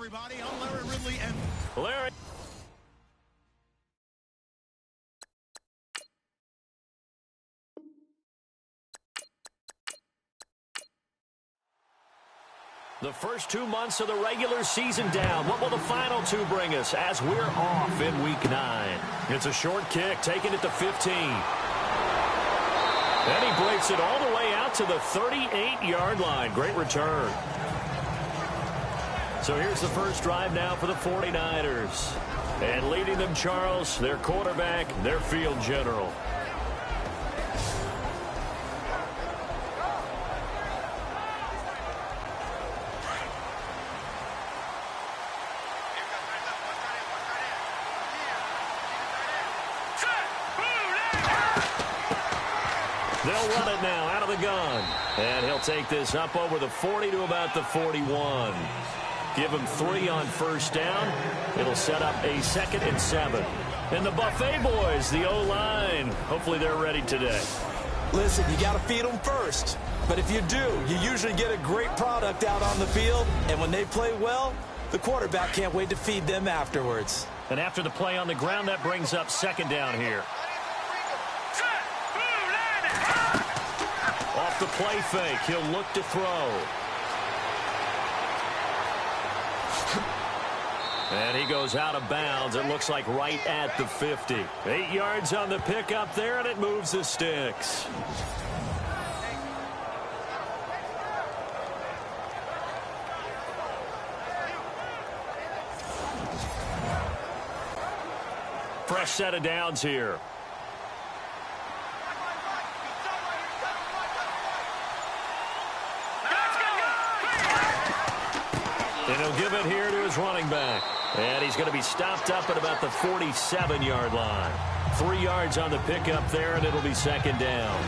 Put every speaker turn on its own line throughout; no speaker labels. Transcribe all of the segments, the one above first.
everybody. I'm Larry Ridley and
Larry. The first 2 months of the regular season down. What will the final two bring us as we're off in Week 9? It's a short kick, taking it to 15. And he breaks it all the way out to the 38-yard line. Great return. So here's the first drive now for the 49ers. And leading them, Charles, their quarterback, their field general. They'll run it now out of the gun. And he'll take this up over the 40 to about the 41. Give him 3 on first down. It'll set up a 2nd and 7. And the Buffet boys, the O-line, hopefully they're ready today.
Listen, you got to feed them first. But if you do, you usually get a great product out on the field. And when they play well, the quarterback can't wait to feed them afterwards.
And after the play on the ground, that brings up 2nd down here. Off the play fake, he'll look to throw. And he goes out of bounds. It looks like right at the 50. 8 yards on the pickup there, and it moves the sticks. Fresh set of downs here. And he'll give it here to his running back. And he's going to be stopped up at about the 47-yard line. 3 yards on the pickup there, and it'll be 2nd down.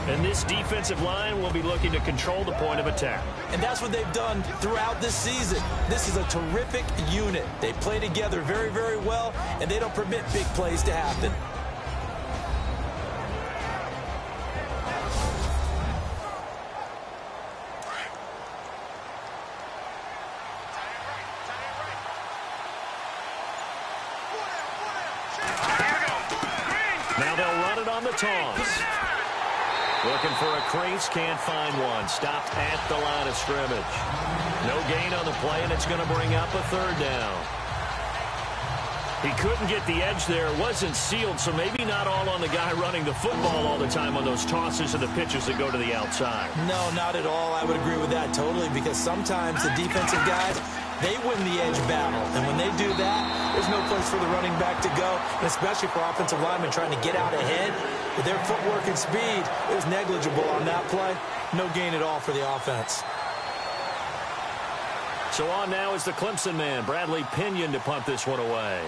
And this defensive line will be looking to control the point of attack.
And that's what they've done throughout this season. This is a terrific unit. They play together very, very well, and they don't permit big plays to happen.
Now they'll run it on the toss. Looking for a crease, can't find one. Stopped at the line of scrimmage. No gain on the play, and it's going to bring up a 3rd down. He couldn't get the edge there. It wasn't sealed, so maybe not all on the guy running the football all the time on those tosses and the pitches that go to the outside.
No, not at all. I would agree with that totally, because sometimes the defensive guys, they win the edge battle. And when they do that, there's no place for the running back to go, and especially for offensive linemen trying to get out ahead. With their footwork and speed, it was negligible on that play. No gain at all for the offense.
So on now is the Clemson man, Bradley Pinion, to punt this one away.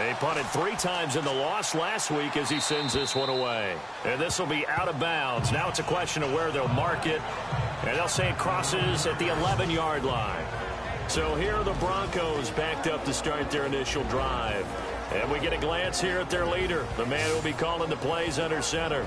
He punted 3 times in the loss last week as he sends this one away. And this will be out of bounds. Now it's a question of where they'll mark it. And they'll say it crosses at the 11-yard line. So here are the Broncos backed up to start their initial drive. And we get a glance here at their leader, the man who will be calling the plays under center.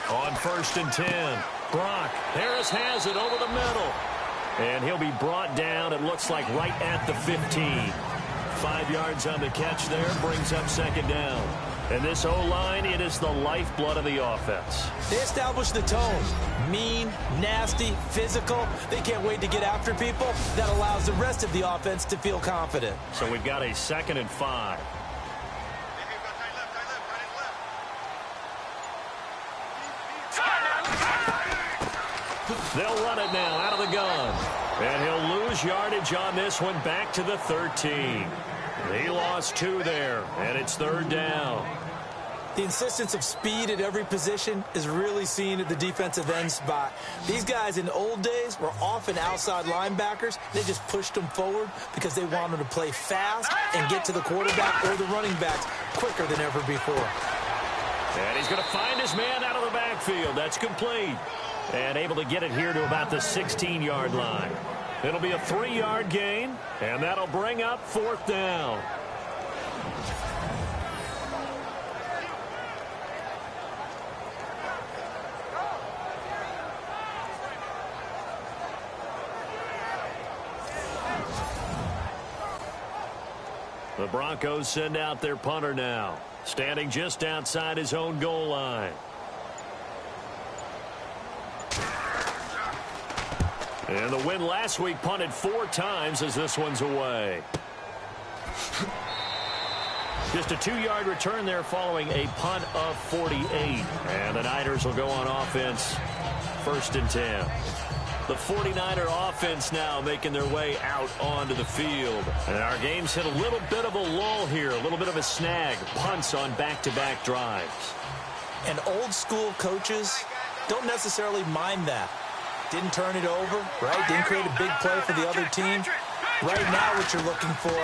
On 1st and 10, Brock. Harris has it over the middle. And he'll be brought down, it looks like, right at the 15. 5 yards on the catch there, brings up 2nd down. And this O-line, it is the lifeblood of the offense.
They establish the tone. Mean, nasty, physical. They can't wait to get after people. That allows the rest of the offense to feel confident.
So we've got a 2nd and 5. They'll run it now out of the gun. And he'll lose yardage on this one back to the 13. He lost 2 there, and it's 3rd down.
The insistence of speed at every position is really seen at the defensive end spot. These guys in the old days were often outside linebackers. They just pushed them forward because they wanted to play fast and get to the quarterback or the running backs quicker than ever before.
And he's going to find his man out of the backfield. That's complete. And able to get it here to about the 16-yard line. It'll be a 3-yard gain, and that'll bring up 4th down. The Broncos send out their punter now, standing just outside his own goal line. And the win last week punted 4 times as this one's away. Just a 2-yard return there following a punt of 48. And the Niners will go on offense, 1st and 10. The 49er offense now making their way out onto the field. And our game's hit a little bit of a lull here, a little bit of a snag. Punts on back-to-back drives.
And old-school coaches don't necessarily mind that. Didn't turn it over, right? Didn't create a big play for the other team. Right now what you're looking for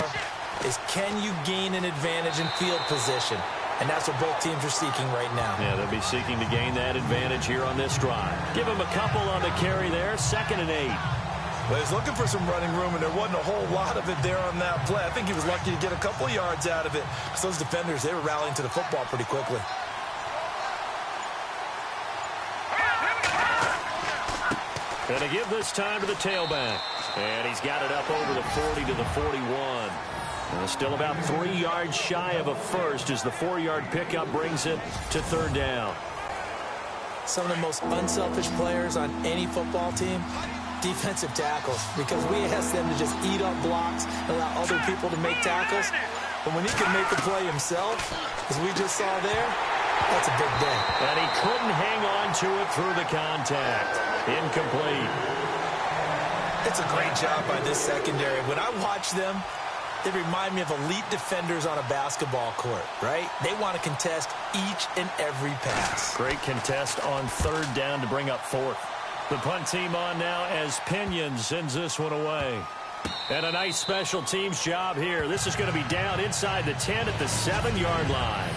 is can you gain an advantage in field position? And that's what both teams are seeking right now.
Yeah, they'll be seeking to gain that advantage here on this drive. Give him a couple on the carry there, 2nd and 8.
Well, he's looking for some running room, and there wasn't a whole lot of it there on that play. I think he was lucky to get a couple yards out of it. Because those defenders, they were rallying to the football pretty quickly.
Gonna give this time to the tailback. And he's got it up over the 40 to the 41. Still about 3 yards shy of a first as the 4-yard pickup brings it to 3rd down.
Some of the most unselfish players on any football team, defensive tackles, because we ask them to just eat up blocks and allow other people to make tackles. But when he can make the play himself, as we just saw there, that's a big day.
And he couldn't hang on to it through the contact. Incomplete.
It's a great job by this secondary. When I watch them, they remind me of elite defenders on a basketball court, right? They want to contest each and every pass.
Great contest on 3rd down to bring up 4th. The punt team on now as Pinion sends this one away. And a nice special teams job here. This is going to be down inside the 10 at the 7-yard line.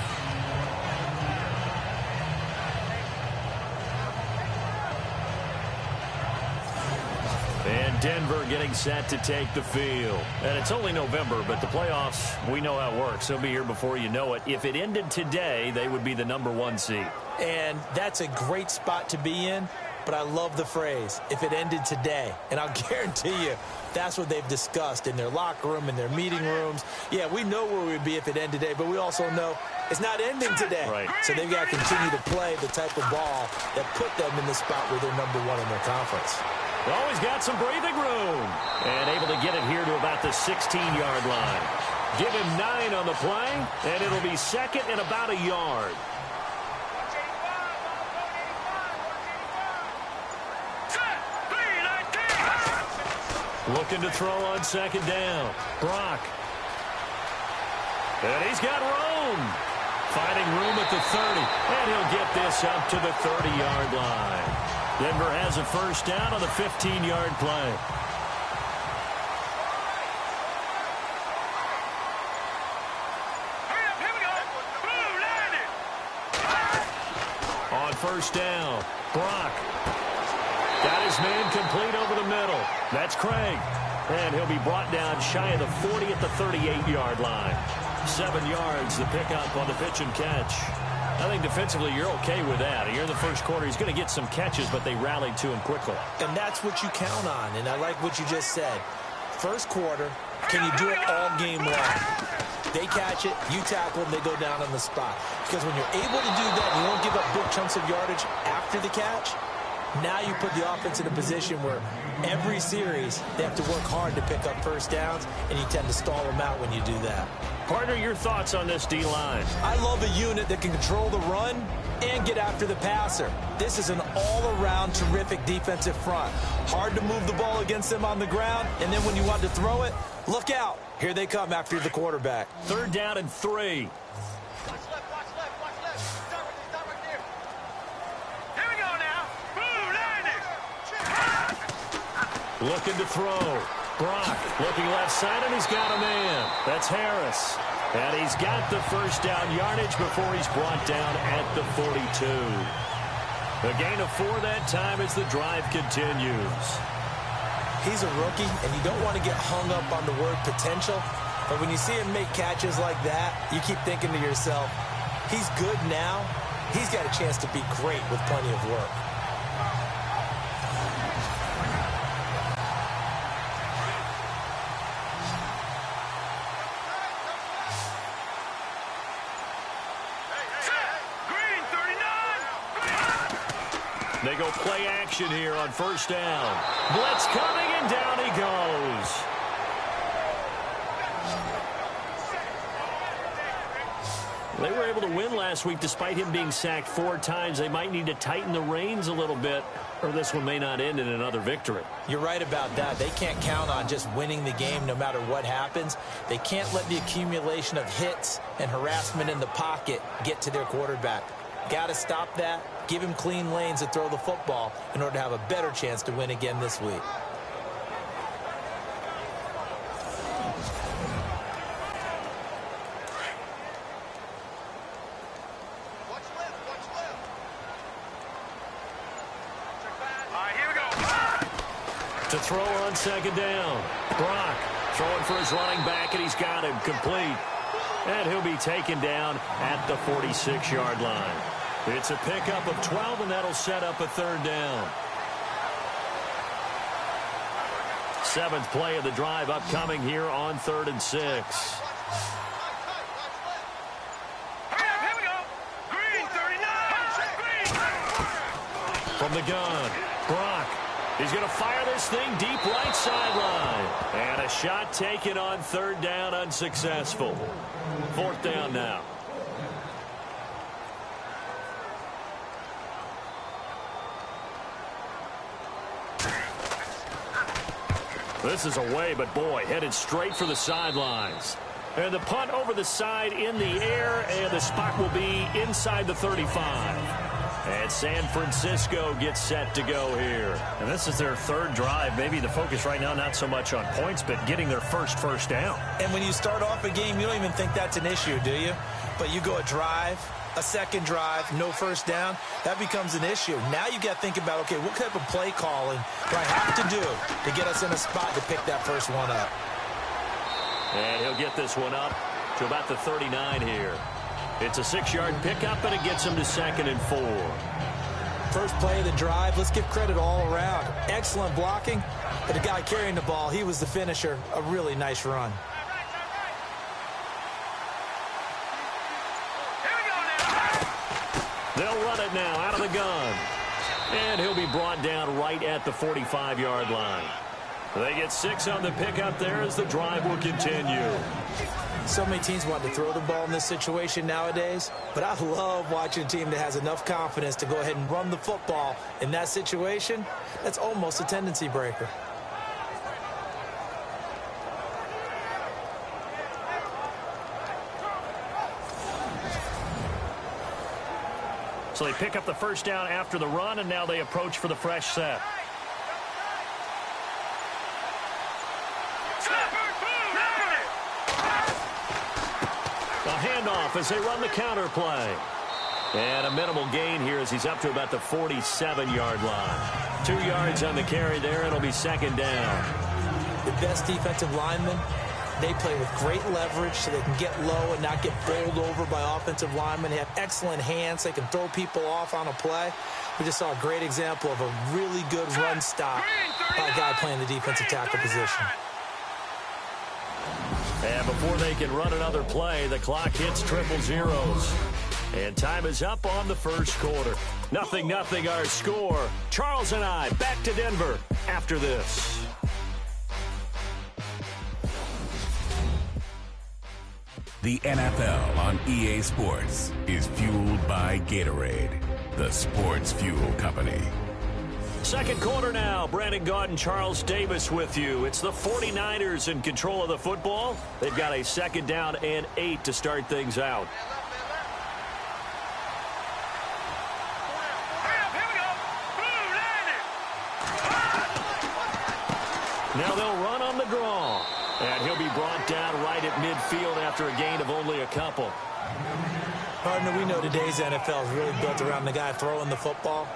And Denver getting set to take the field. And it's only November, but the playoffs, we know how it works. They'll be here before you know it. If it ended today, they would be the #1 seed.
And that's a great spot to be in, but I love the phrase, if it ended today. And I'll guarantee you, that's what they've discussed in their locker room, in their meeting rooms. Yeah, we know where we'd be if it ended today, but we also know it's not ending today.
Right.
So they've got to continue to play the type of ball that put them in the spot where they're #1 in their conference.
Always got some breathing room. And able to get it here to about the 16-yard line. Give him 9 on the play, and it'll be 2nd and about a yard. Looking to throw on 2nd down. Brock. And he's got room. Finding room at the 30. And he'll get this up to the 30-yard line. Denver has a 1st down on the 15-yard play. On 1st down, Brock got his man complete over the middle. That's Craig. And he'll be brought down shy of the 40 at the 38-yard line. 7 yards, the pickup on the pitch and catch. I think defensively you're okay with that. Here in the first quarter, he's going to get some catches, but they rallied to him quickly.
And that's what you count on, and I like what you just said. First quarter, can you do it all game long? They catch it, you tackle them, they go down on the spot. Because when you're able to do that, you don't give up big chunks of yardage after the catch. Now you put the offense in a position where every series they have to work hard to pick up 1st downs, and you tend to stall them out when you do that.
Partner, your thoughts on this D-line?
I love a unit that can control the run and get after the passer. This is an all-around terrific defensive front. Hard to move the ball against them on the ground, and then when you want to throw it, look out. Here they come after the quarterback.
3rd down and 3. Looking to throw. Brock looking left side, and he's got a man. That's Harris. And he's got the first down yardage before he's brought down at the 42. A gain of 4 that time as the drive continues.
He's a rookie, and you don't want to get hung up on the word potential. But when you see him make catches like that, you keep thinking to yourself, he's good now. He's got a chance to be great with plenty of work.
They go play action here on first down. Blitz coming, and down he goes. They were able to win last week despite him being sacked 4 times. They might need to tighten the reins a little bit, or this one may not end in another victory.
You're right about that. They can't count on just winning the game no matter what happens. They can't let the accumulation of hits and harassment in the pocket get to their quarterback. Got to stop that. Give him clean lanes to throw the football in order to have a better chance to win again this week.
To throw on second down. Brock throwing for his running back, and he's got him complete. And he'll be taken down at the 46-yard line. It's a pickup of 12, and that'll set up a 3rd down. 7th play of the drive upcoming here on 3rd and 6.
Here we go. Green 39.
From the gun, Brock. He's going to fire this thing deep right sideline. And a shot taken on 3rd down, unsuccessful. 4th down now. This is away, but boy, headed straight for the sidelines. And the punt over the side in the air, and the spot will be inside the 35. And San Francisco gets set to go here.
And this is their 3rd drive. Maybe the focus right now not so much on points, but getting their first down.
And when you start off a game, you don't even think that's an issue, do you? But you go a drive, a 2nd drive, no first down, that becomes an issue. Now you got to think about, okay, what type of play calling do I have to do to get us in a spot to pick that first one up?
And he'll get this one up to about the 39 here. It's a 6-yard pickup, and it gets him to 2nd and 4.
First play of the drive, let's give credit all around. Excellent blocking, but the guy carrying the ball, he was the finisher. A really nice run.
They'll run it now out of the gun. And he'll be brought down right at the 45-yard line. They get 6 on the pickup there as the drive will continue.
So many teams want to throw the ball in this situation nowadays, but I love watching a team that has enough confidence to go ahead and run the football in that situation. That's almost a tendency breaker.
So they pick up the first down after the run, and now they approach for the fresh set.
Handoff as they run the counter play. And a minimal gain here as he's up to about the 47-yard line. 2 yards on the carry there. It'll be 2nd down.
The best defensive linemen, they play with great leverage so they can get low and not get bowled over by offensive linemen. They have excellent hands. They can throw people off on a play. We just saw a great example of a really good run stop by a guy playing the defensive tackle position.
And before they can run another play, the clock hits 000. And time is up on the first quarter. 0-0 our score. Charles and I back to Denver after this.
The NFL on EA Sports is fueled by Gatorade, the sports fuel company.
Second quarter now. Brandon Gaudin, Charles Davis with you. It's the 49ers in control of the football. They've got a 2nd down and 8 to start things out. Now they'll run on the after a gain of only a couple.
Partner, we know today's NFL is really built around the guy throwing the football.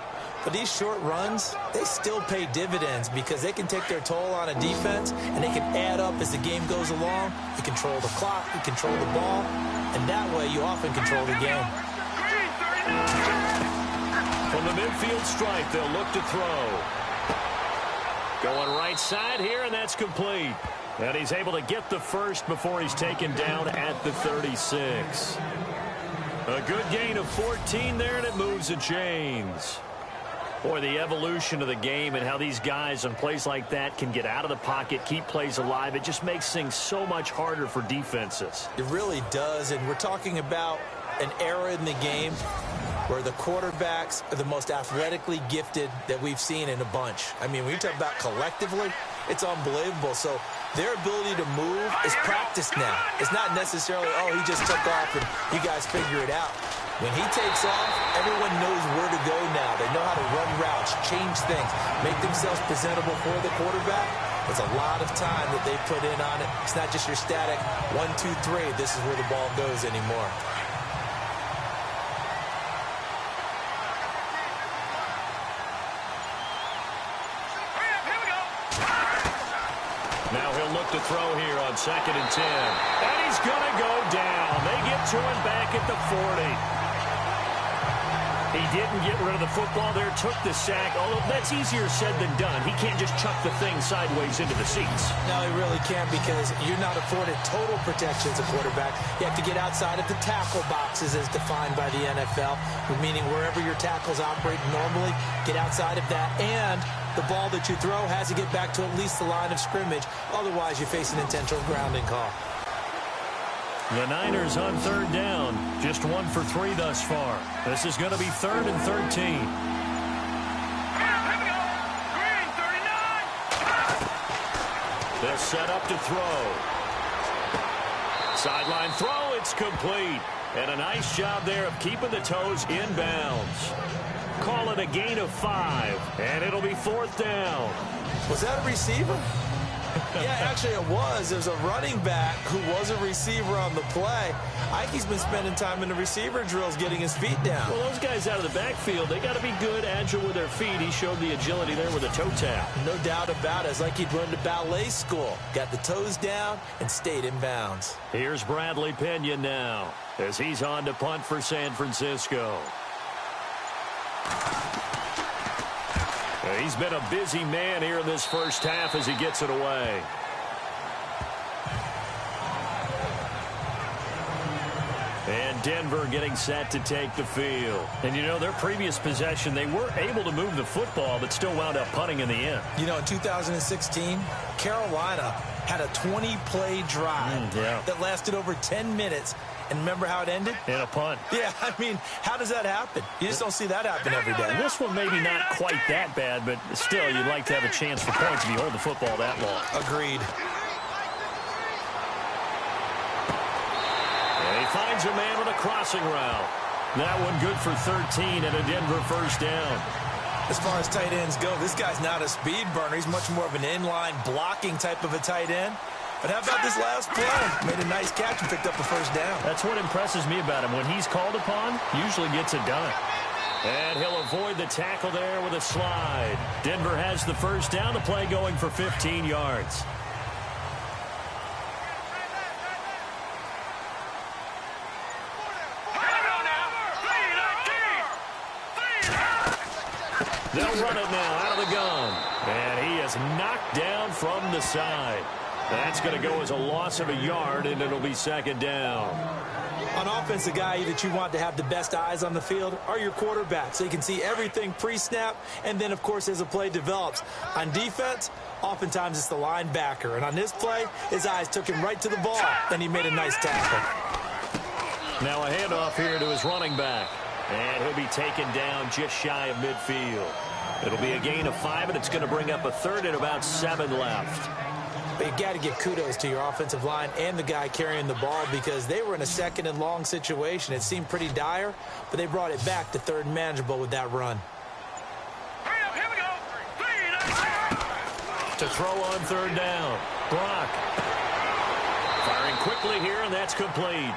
But these short runs, they still pay dividends because they can take their toll on a defense and they can add up as the game goes along. You control the clock, you control the ball, and that way you often control the game.
From the midfield stripe, they'll look to throw. Going right side here, and that's complete. And he's able to get the first before he's taken down at the 36. A good gain of 14 there, and it moves the chains. Boy, the evolution of the game and how these guys on plays like that can get out of the pocket, keep plays alive, it just makes things so much harder for defenses.
It really does, and we're talking about an era in the game where the quarterbacks are the most athletically gifted that we've seen in a bunch. I mean, when you talk about collectively, it's unbelievable. So their ability to move is practiced now. It's not necessarily, oh, he just took off and you guys figure it out. When he takes off, everyone knows where to go now. They know how to run routes, change things, make themselves presentable for the quarterback. There's a lot of time that they put in on it. It's not just your static 1, 2, 3. This is where the ball goes anymore.
Now he'll look to throw here on 2nd and 10. And he's going to go down. They get to him back at the 40. He didn't get rid of the football there, took the sack. Although that's easier said than done. He can't just chuck the thing sideways into the seats.
No, he really can't because you're not afforded total protection as a quarterback. You have to get outside of the tackle boxes as defined by the NFL, meaning wherever your tackles operate normally, get outside of that. And the ball that you throw has to get back to at least the line of scrimmage. Otherwise, you face an intentional grounding call.
The Niners on 3rd down. Just 1 for 3 thus far. This is going to be 3rd and 13.
They'll set up to throw. Sideline throw, it's complete. And a nice job there of keeping the toes in bounds. Call it a gain of 5, and it'll be 4th down.
Was that a receiver? Yeah, actually it was. There's a running back who was a receiver on the play. I think he's been spending time in the receiver drills getting his feet down.
Well, those guys out of the backfield, they got to be good, agile with their feet. He showed the agility there with a toe tap.
No doubt about it. It's like he'd run to ballet school. Got the toes down and stayed in bounds.
Here's Bradley Pena now as he's on to punt for San Francisco. He's been a busy man here in this first half as he gets it away. And Denver getting set to take the field.
And, you know, their previous possession, they were able to move the football, but still wound up punting in the end.
You know, in 2016, Carolina had a 20-play drive that lasted over 10 minutes. And remember how it ended?
In a punt.
Yeah, I mean, how does that happen? You just don't see that happen every day.
And this one maybe not quite that bad, but still, you'd like to have a chance for points if you hold the football that long.
Agreed.
And he finds a man with a crossing route.
That one good for 13 and a Denver first down.
As far as tight ends go, this guy's not a speed burner. He's much more of an inline blocking type of a tight end. But how about this last play? Made a nice catch and picked up a first down.
That's what impresses me about him. When he's called upon, usually gets it done.
And he'll avoid the tackle there with a slide. Denver has the first down. The play going for 15 yards. They'll run it now out of the gun. And he is knocked down from the side. That's going to go as a loss of a yard, and it'll be 2nd down.
On offense, the guy that you want to have the best eyes on the field are your quarterbacks, so you can see everything pre-snap, and then, of course, as the play develops. On defense, oftentimes it's the linebacker, and on this play, his eyes took him right to the ball, and he made a nice tackle.
Now a handoff here to his running back, and he'll be taken down just shy of midfield. It'll be a gain of 5, and it's going to bring up a 3rd and about 7 left.
But you got to give kudos to your offensive line and the guy carrying the ball because they were in a 2nd and long situation. It seemed pretty dire, but they brought it back to 3rd and manageable with that run.
Here we go.
To throw on 3rd down. Brock. Firing quickly here, and that's complete.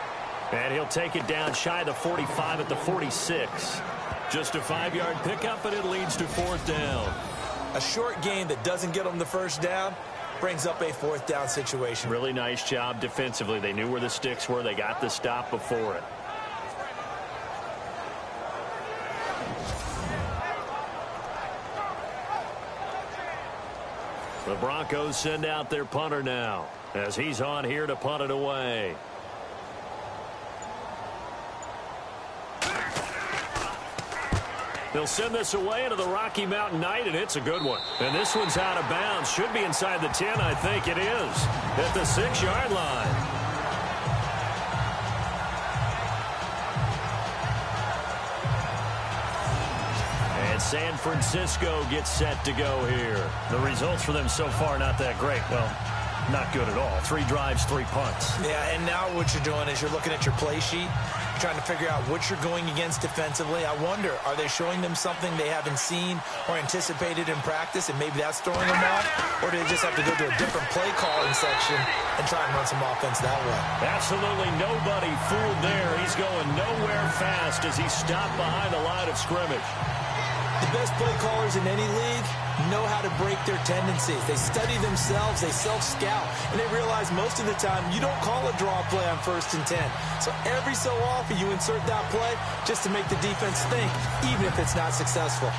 And he'll take it down shy of the 45 at the 46. Just a 5-yard pickup, and it leads to 4th down.
A short gain that doesn't get them the first down brings up a 4th down situation.
Really nice job defensively. They knew where the sticks were. They got the stop before it. The Broncos send out their punter now as he's on here to punt it away. They'll send this away into the Rocky Mountain Night, and it's a good one. And this one's out of bounds. Should be inside the 10, I think it is. At the 6-yard line. And San Francisco gets set to go here.
The results for them so far not that great. Well, not good at all. 3 drives, 3 punts.
Yeah, and now what you're doing is you're looking at your play sheet, trying to figure out what you're going against defensively. I wonder, are they showing them something they haven't seen or anticipated in practice, and maybe that's throwing them off? Or do they just have to go to a different play calling section and try and run some offense that way?
Absolutely nobody fooled there. He's going nowhere fast as he stopped behind the line of scrimmage.
The best play callers in any league know how to break their tendencies. They study themselves, they self-scout, and they realize most of the time you don't call a draw play on 1st and 10. So every so often you insert that play just to make the defense think, even if it's not successful.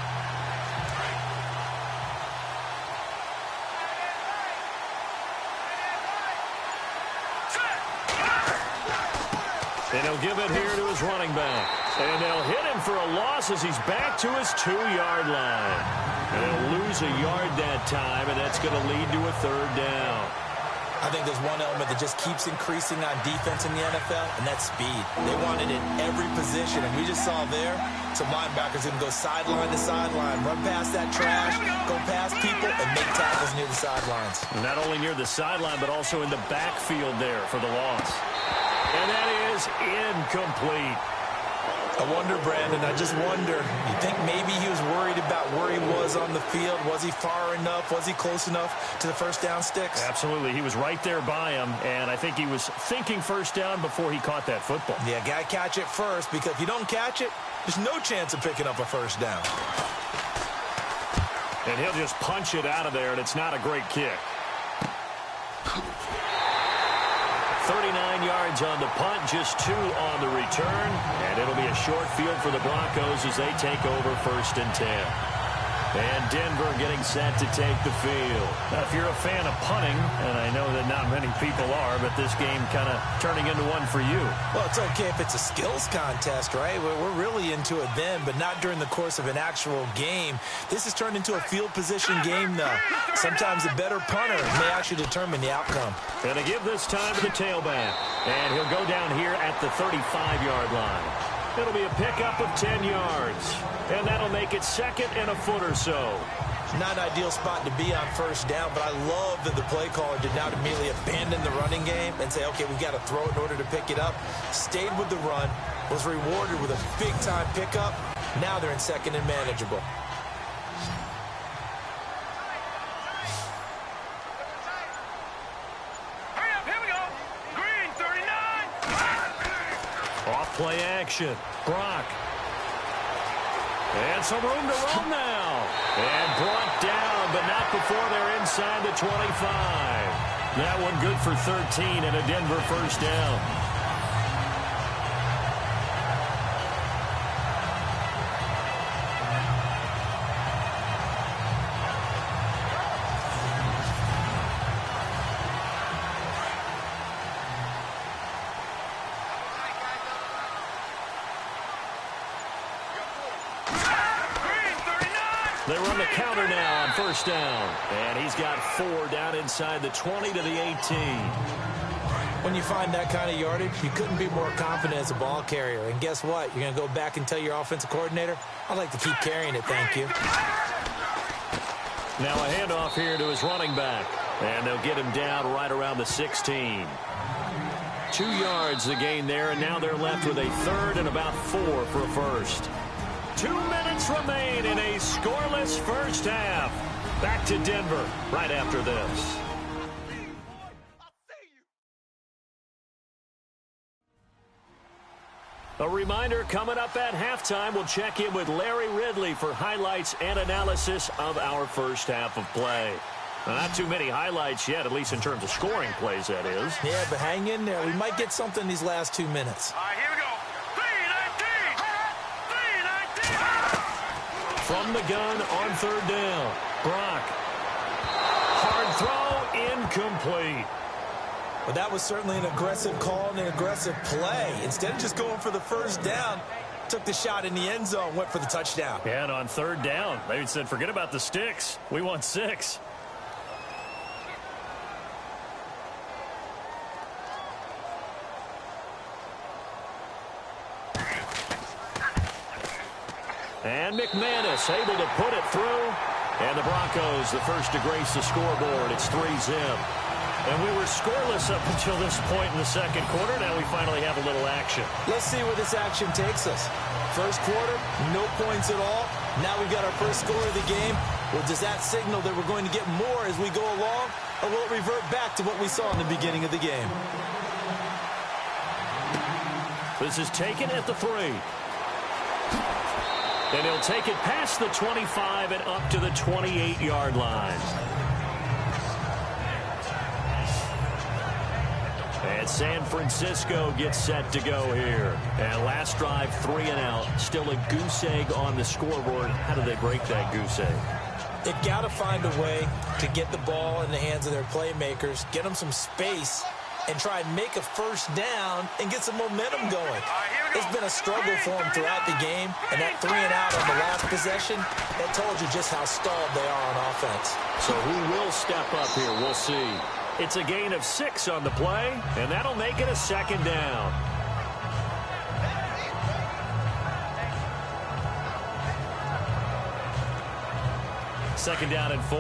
And he'll give it here to his running back. And they'll hit him for a loss as he's back to his 2-yard line. And they'll lose a yard that time, and that's going to lead to a 3rd down.
I think there's one element that just keeps increasing on defense in the NFL, and that's speed. They want it in every position, and we just saw there some linebackers who can go sideline to sideline, run past that trash, go past people, and make tackles near the sidelines.
Not only near the sideline, but also in the backfield there for the loss. And that is incomplete.
I wonder, Brandon, I just wonder, you think maybe he was worried about where he was on the field? Was he far enough? Was he close enough to the first down sticks?
Absolutely. He was right there by him, and I think he was thinking first down before he caught that football.
Yeah, got to catch it first, because if you don't catch it, there's no chance of picking up a first down.
And he'll just punch it out of there, and it's not a great kick. 39 yards on the punt, just 2 on the return. And it'll be a short field for the Broncos as they take over 1st and 10. And Denver getting set to take the field.
Now, if you're a fan of punting, and I know that not many people are, but this game kind of turning into one for you.
Well, it's okay if it's a skills contest, right? We're really into it then, but not during the course of an actual game. This has turned into a field position game, though. Sometimes a better punter may actually determine the outcome.
Going to give this time to the tailback. And he'll go down here at the 35-yard line. It'll be a pickup of 10 yards. And that'll make it 2nd and a foot or so.
Not an ideal spot to be on first down, but I love that the play caller did not immediately abandon the running game and say, okay, we've got to throw it in order to pick it up. Stayed with the run, was rewarded with a big-time pickup. Now they're in 2nd and manageable.
Hurry up, here we go. Green, 39.
Off-play action. Brock. And some room to run now. And brought down, but not before they're inside the 25. That one good for 13 and a Denver first down. They run the counter now on first down. And he's got 4 down inside the 20 to the 18.
When you find that kind of yardage, you couldn't be more confident as a ball carrier. And guess what? You're going to go back and tell your offensive coordinator, I'd like to keep carrying it, thank you.
Now a handoff here to his running back. And they'll get him down right around the 16. 2 yards the gain there, and now they're left with a 3rd and about 4 for a first. 2 minutes remain in a scoreless first half. Back to Denver right after this. A reminder, coming up at halftime, we'll check in with Larry Ridley for highlights and analysis of our first half of play. Not too many highlights yet, at least in terms of scoring plays, that is.
Yeah, but hang in there. We might get something in these last 2 minutes.
All right, here we go. 3-19. 3-19.
From the gun on third down. Brock. Hard throw, incomplete.
But that was certainly an aggressive call and an aggressive play. Instead of just going for the first down, took the shot in the end zone, went for the touchdown.
Yeah, and on third down, they said, forget about the sticks. We want 6. And McManus able to put it through. And the Broncos, the first to grace the scoreboard. It's 3-zip. And we were scoreless up until this point in the second quarter. Now we finally have a little action.
Let's see where this action takes us. First quarter, no points at all. Now we've got our first score of the game. Well, does that signal that we're going to get more as we go along? Or will it revert back to what we saw in the beginning of the game?
This is taken at the 3. And he'll take it past the 25 and up to the 28-yard line. And San Francisco gets set to go here. And last drive, 3 and out. Still a goose egg on the scoreboard. How do they break that goose egg?
They've got to find a way to get the ball in the hands of their playmakers, get them some space, and try and make a first down and get some momentum going. It's been a struggle for them throughout the game, and that 3 and out on the last possession, that told you just how stalled they are on offense.
So who will step up here? We'll see.
It's a gain of 6 on the play, and that'll make it a second down. Second down and 4.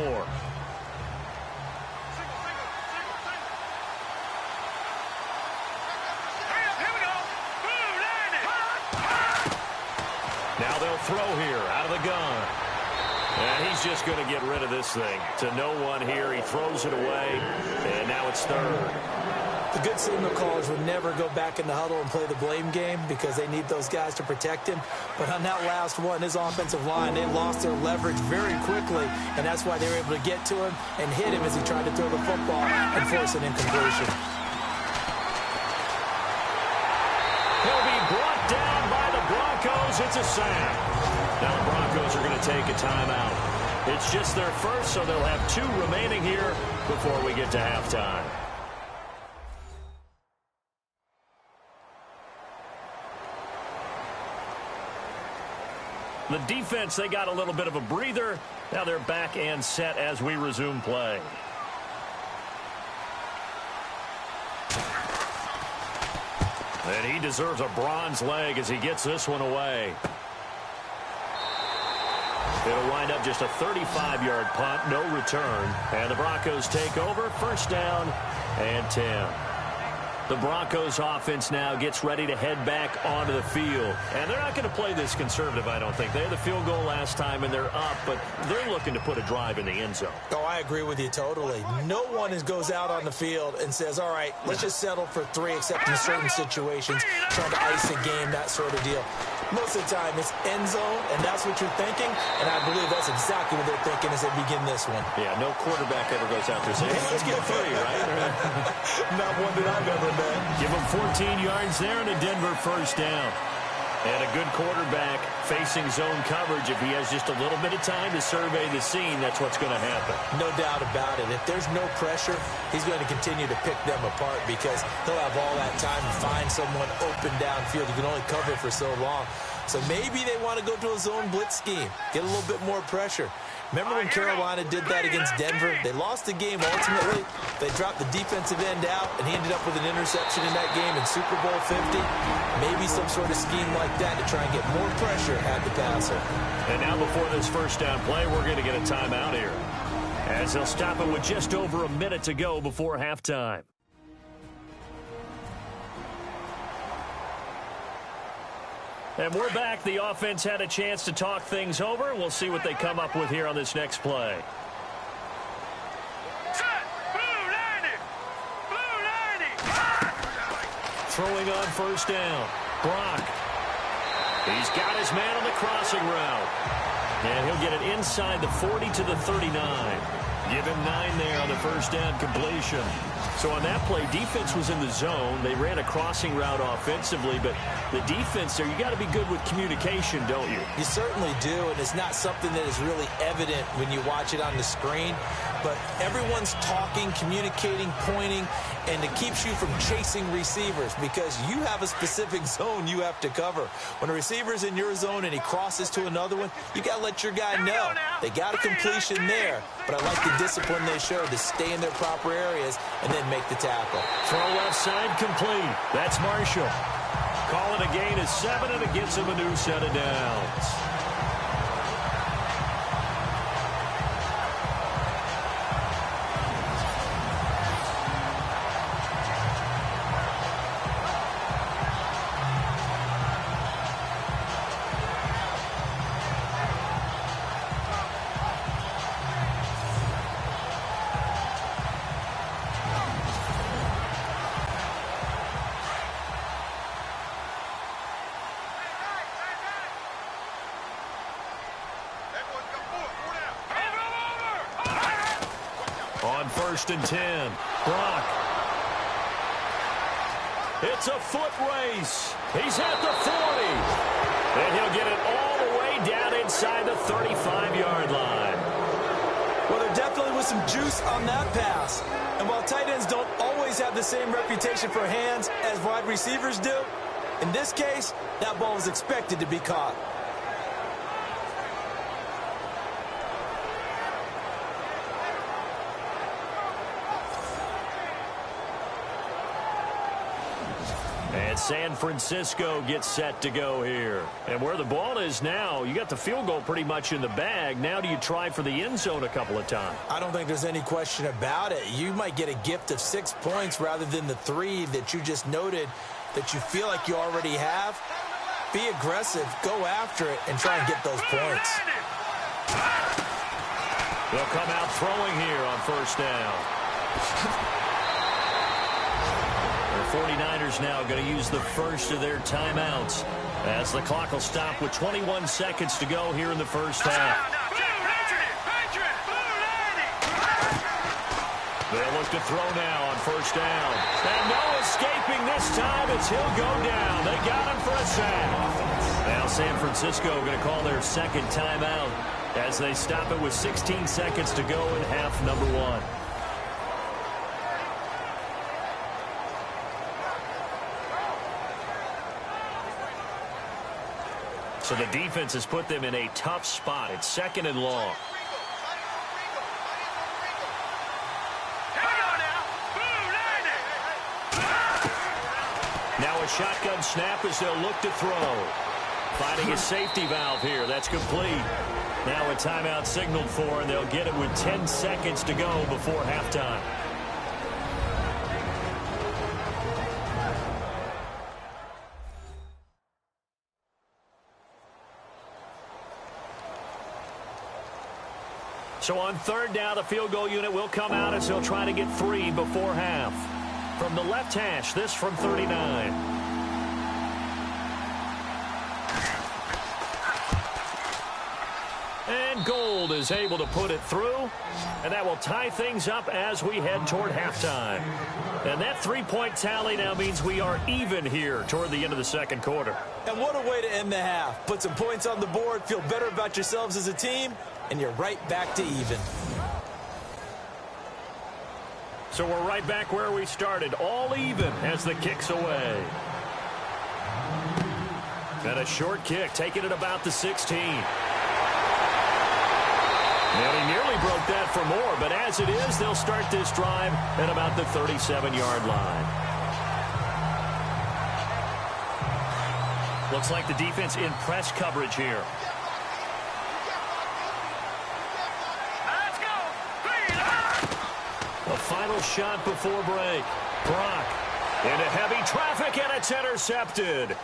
Now they'll throw here out of the gun. And he's just going to get rid of this thing. To no one here. He throws it away. And now it's third.
The good signal callers would never go back in the huddle and play the blame game because they need those guys to protect him. But on that last one, his offensive line, they lost their leverage very quickly. And that's why they were able to get to him and hit him as he tried to throw the football and force an incompletion.
He'll be brought down by the Broncos. It's a sack. Now the Broncos are going to take a timeout. It's just their first, so they'll have 2 remaining here before we get to halftime. The defense, they got a little bit of a breather. Now they're back and set as we resume play. And he deserves a bronze leg as he gets this one away. It'll wind up just a 35-yard punt, no return. And the Broncos take over, first down and 10. The Broncos offense now gets ready to head back onto the field. And they're not going to play this conservative, I don't think. They had the field goal last time, and they're up, but they're looking to put a drive in the end zone.
Oh, I agree with you totally. No one goes out on the field and says, all right, let's just settle for 3, except in certain situations, trying to ice a game, that sort of deal. Most of the time, it's end zone, and that's what you're thinking, and I believe that's exactly what they're thinking as they begin this one.
Yeah, no quarterback ever goes out there saying, hey, let's get 3, right?
Not one that I've ever met.
Give him 14 yards there and a Denver first down. And a good quarterback facing zone coverage. If he has just a little bit of time to survey the scene, that's what's going to happen.
No doubt about it. If there's no pressure, he's going to continue to pick them apart because he'll have all that time to find someone open downfield. You can only cover for so long. So maybe they want to go to a zone blitz scheme, get a little bit more pressure. Remember when Carolina did that against Denver? They lost the game ultimately. They dropped the defensive end out, and he ended up with an interception in that game in Super Bowl 50. Maybe some sort of scheme like that to try and get more pressure at the passer.
And now before this first down play, we're going to get a timeout here, as they'll stop it with just over a minute to go before halftime. And we're back. The offense had a chance to talk things over. We'll see what they come up with here on this next play.
Set. Blue 90. Blue 90.
Throwing on first down. Brock He's got his man on the crossing route. And he'll get it inside the 40 to the 39. Give him 9 there on the first down completion. So on that play, defense was in the zone. They ran a crossing route offensively, but the defense there, you got to be good with communication, don't you?
You certainly do, and it's not something that is really evident when you watch it on the screen. But everyone's talking, communicating, pointing, and it keeps you from chasing receivers because you have a specific zone you have to cover. When a receiver's in your zone and he crosses to another one, you got to let your guy know. They got a completion there, but I like the discipline they showed to stay in their proper areas and then make the tackle.
Throw left side complete. That's Marshall. Call it a gain of 7, and it gets him a new set of downs. On 1st and 10, Brock. It's a foot race. He's at the 40. And he'll get it all the way down inside the 35-yard line.
Well, there definitely was some juice on that pass. And while tight ends don't always have the same reputation for hands as wide receivers do, in this case, that ball was expected to be caught.
And San Francisco gets set to go here. And where the ball is now, you got the field goal pretty much in the bag. Now do you try for the end zone a couple of times?
I don't think there's any question about it. You might get a gift of 6 points rather than the 3 that you just noted that you feel like you already have. Be aggressive, go after it, and try and get those points.
They'll come out throwing here on 1st down. The 49ers now going to use the first of their timeouts as the clock will stop with 21 seconds to go here in the first half. They'll look to throw now on 1st down. And no escaping this time as he'll go down. They got him for a sack. Now San Francisco going to call their second timeout as they stop it with 16 seconds to go in half number 1. So the defense has put them in a tough spot. It's 2nd and long. Now a shotgun snap as they'll look to throw. Finding a safety valve here. That's complete. Now a timeout signaled for, and they'll get it with 10 seconds to go before halftime. So on 3rd down, the field goal unit will come out as they'll try to get 3 before half. From the left hash, this from 39. And Gold is able to put it through. And that will tie things up as we head toward halftime. And that 3-point tally now means we are even here toward the end of the 2nd quarter.
And what a way to end the half. Put some points on the board, feel better about yourselves as a team, and you're right back to even.
So we're right back where we started, all even as the kick's away. And a short kick, taking it about the 16. And he nearly broke that for more, but as it is, they'll start this drive at about the 37-yard line. Looks like the defense in press coverage here. A final shot before break. Brock into heavy traffic, and it's intercepted.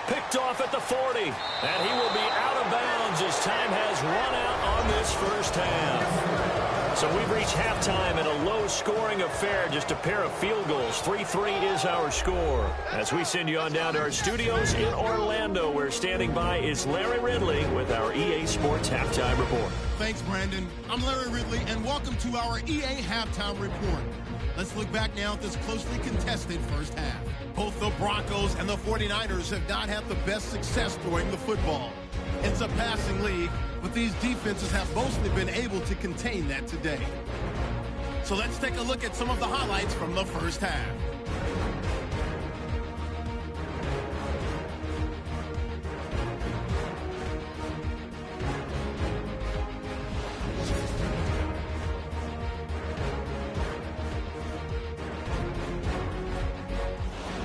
Picked off at the 40, and he will be out of bounds as time has run out on this first half. So we've reached halftime in a low-scoring affair, just a pair of field goals. 3-3 is our score. As we send you on down to our studios in Orlando, where standing by is Larry Ridley with our EA Sports Halftime Report.
Thanks, Brandon. I'm Larry Ridley, and welcome to our EA Halftime Report. Let's look back now at this closely contested first half. Both the Broncos and the 49ers have not had the best success throwing the football. It's a passing league, but these defenses have mostly been able to contain that today. So let's take a look at some of the highlights from the first half.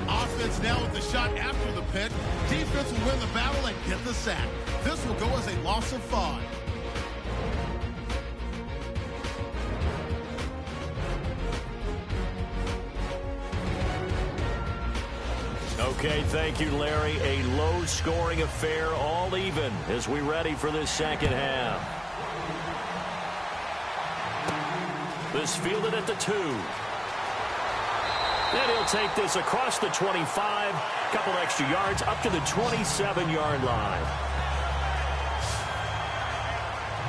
Offense now with the shot after the pick. Defense will win the battle and get the sack. This will go as a loss of 5.
Okay, thank you, Larry. A low-scoring affair, all even, as we ready for this second half. This fielded at the 2. And he'll take this across the 25, couple extra yards, up to the 27-yard line.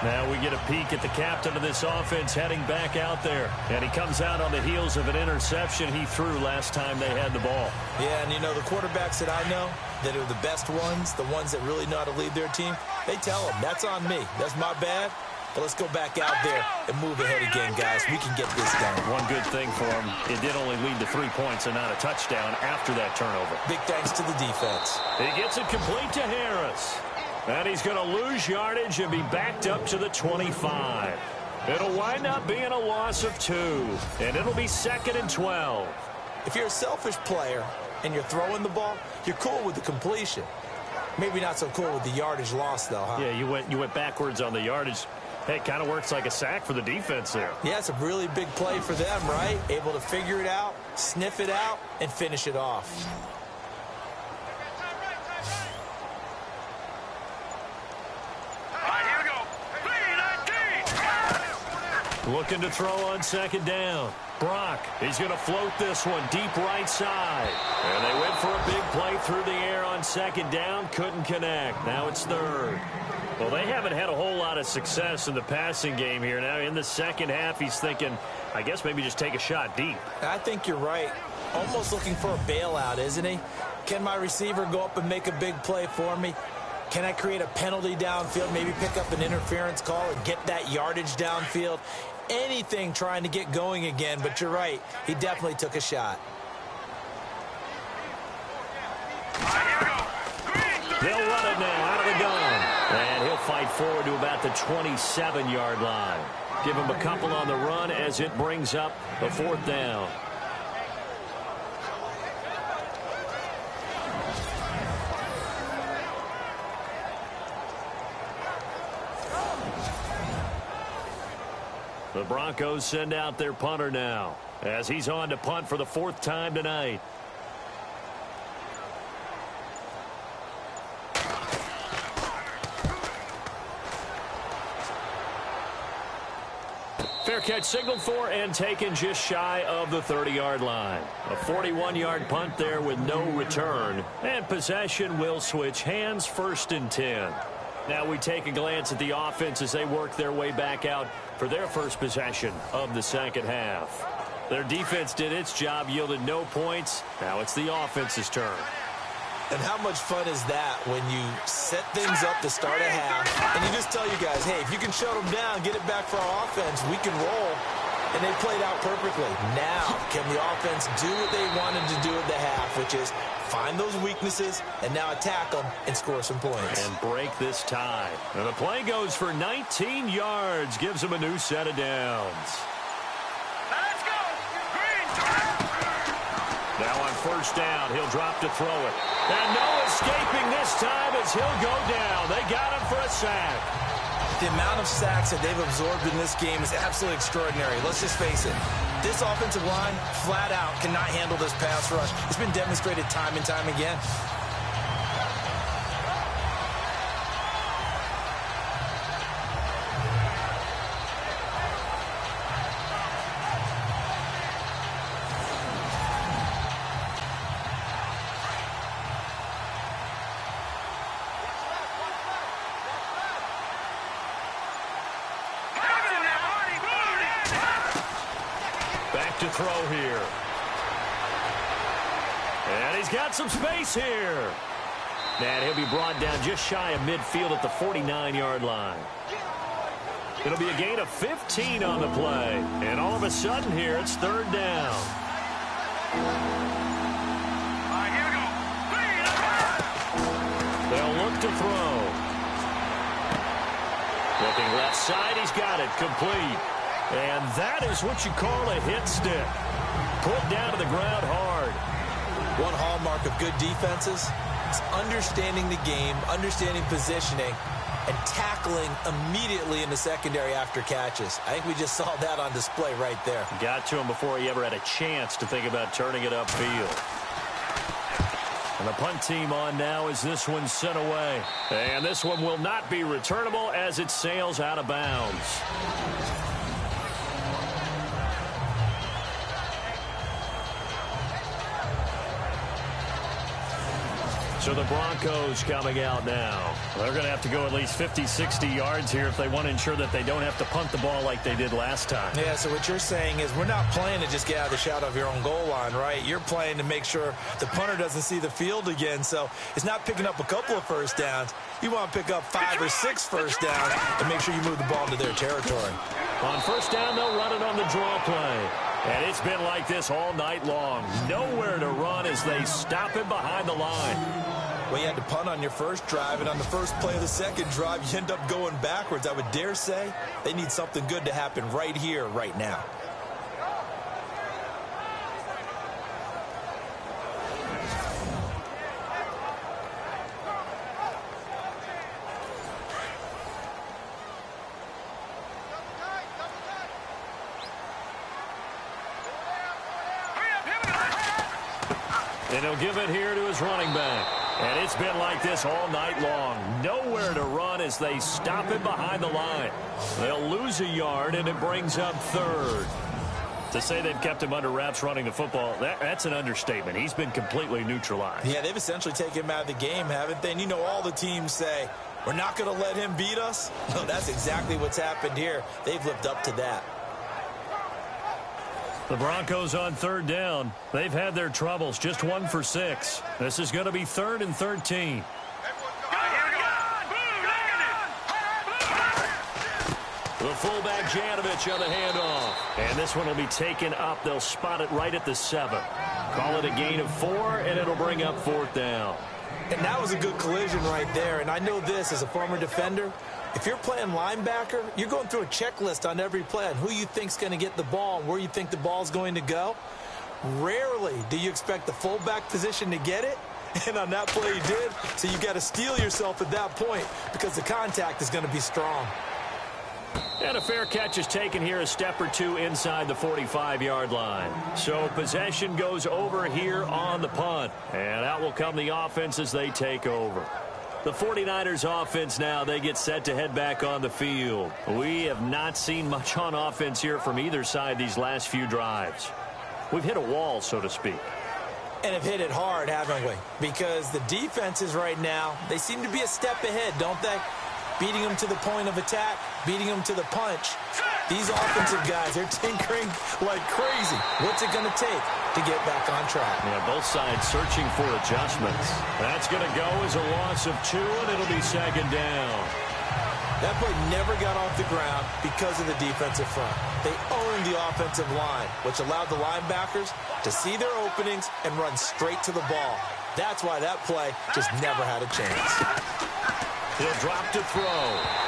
Now we get a peek at the captain of this offense heading back out there. And he comes out on the heels of an interception he threw last time they had the ball.
Yeah, and you know, the quarterbacks that I know that are the best ones, the ones that really know how to lead their team, they tell them, that's on me. That's my bad. But let's go back out there and move ahead again, guys. We can get this done.
One good thing for him, it did only lead to 3 points and not a touchdown after that turnover.
Big thanks to the defense.
He gets it complete to Harris. And he's going to lose yardage and be backed up to the 25. It'll wind up being a loss of 2. And it'll be 2nd and 12.
If you're a selfish player and you're throwing the ball, you're cool with the completion. Maybe not so cool with the yardage loss, though, huh?
Yeah, you went backwards on the yardage. Hey, it kind of works like a sack for the defense there.
Yeah, it's a really big play for them, right? Able to figure it out, sniff it out, and finish it off.
Looking to throw on 2nd down. Brock, he's going to float this one deep right side. And they went for a big play through the air on 2nd down. Couldn't connect. Now it's 3rd. Well, they haven't had a whole lot of success in the passing game here. Now in the second half, he's thinking, I guess maybe just take a shot deep.
I think you're right. Almost looking for a bailout, isn't he? Can my receiver go up and make a big play for me? Can I create a penalty downfield, maybe pick up an interference call and get that yardage downfield? Anything trying to get going again, but you're right. He definitely took a shot.
They'll run it now out of the gun. And he'll fight forward to about the 27-yard line. Give him a couple on the run as it brings up the 4th down. The Broncos send out their punter now as he's on to punt for the 4th time tonight. Fair catch signaled for and taken just shy of the 30-yard line. A 41-yard punt there with no return. And possession will switch hands, 1st and 10. Now we take a glance at the offense as they work their way back out for their first possession of the second half. Their defense did its job, yielded no points. Now it's the offense's turn.
And how much fun is that when you set things up to start a half and you just tell you guys, hey, if you can shut them down, get it back for our offense, we can roll. And they played out perfectly. Now, can the offense do what they wanted to do at the half, which is find those weaknesses and now attack them and score some points.
And break this tie. And the play goes for 19 yards, gives them a new set of downs.
Let's go! Green!
Now on 1st down, he'll drop to throw it. And no escaping this time as he'll go down. They got him for a sack.
The amount of sacks that they've absorbed in this game is absolutely extraordinary. Let's just face it. This offensive line, flat out, cannot handle this pass rush. It's been demonstrated time and time again.
look to throw here. And he's got some space here. And he'll be brought down just shy of midfield at the 49-yard line. It'll be a gain of 15 on the play. And all of a sudden here, it's third down. They'll look to throw. Looking left side, he's got it, complete. And that is what you call a hit stick. Put down to the ground hard.
One hallmark of good defenses is understanding the game, understanding positioning, and tackling immediately in the secondary after catches. I think we just saw that on display right there.
Got to him before he ever had a chance to think about turning it upfield. And the punt team on now as this one's sent away. And this one will not be returnable as it sails out of bounds. So the Broncos coming out now. They're going to have to go at least 50, 60 yards here if they want to ensure that they don't have to punt the ball like they did last time.
Yeah, so what you're saying is we're not playing to just get out of the shadow of your own goal line, right? You're playing to make sure the punter doesn't see the field again. So it's not picking up a couple of first downs. You want to pick up 5 or 6 first downs and make sure you move the ball into their territory.
On first down, they'll run it on the draw play. And it's been like this all night long. Nowhere to run as they stop him behind the line.
Well, you had to punt on your first drive, and on the first play of the second drive, you end up going backwards. I would dare say they need something good to happen right here, right now.
And he'll give it here to his running back. And it's been like this all night long. Nowhere to run as they stop him behind the line. They'll lose a yard, and it brings up third. To say they've kept him under wraps running the football, that's an understatement. He's been completely neutralized.
Yeah, they've essentially taken him out of the game, haven't they? And you know all the teams say, we're not going to let him beat us. No, that's exactly what's happened here. They've lived up to that.
The Broncos on third down. They've had their troubles, just 1 for 6. This is going to be 3rd and 13. The fullback Janovich on the handoff. And this one will be taken up. They'll spot it right at the 7. Call it a gain of 4, and it'll bring up 4th down.
And that was a good collision right there. And I know this as a former defender. If you're playing linebacker, you're going through a checklist on every play on who you think's going to get the ball and where you think the ball's going to go. Rarely do you expect the fullback position to get it. And on that play he did. So you got to steel yourself at that point because the contact is going to be strong.
And a fair catch is taken here, a step or two inside the 45-yard line. So possession goes over here on the punt. And out will come the offense as they take over. The 49ers offense now, they get set to head back on the field. We have not seen much on offense here from either side these last few drives. We've hit a wall, so to speak.
And have hit it hard, haven't we? Because the defenses right now, they seem to be a step ahead, don't they? Beating them to the point of attack, beating them to the punch. These offensive guys, they're tinkering like crazy. What's it going to take to get back on track?
Yeah, both sides searching for adjustments. That's going to go as a loss of 2, and it'll be 2nd down.
That play never got off the ground because of the defensive front. They owned the offensive line, which allowed the linebackers to see their openings and run straight to the ball. That's why that play just never had a chance.
He'll drop to throw.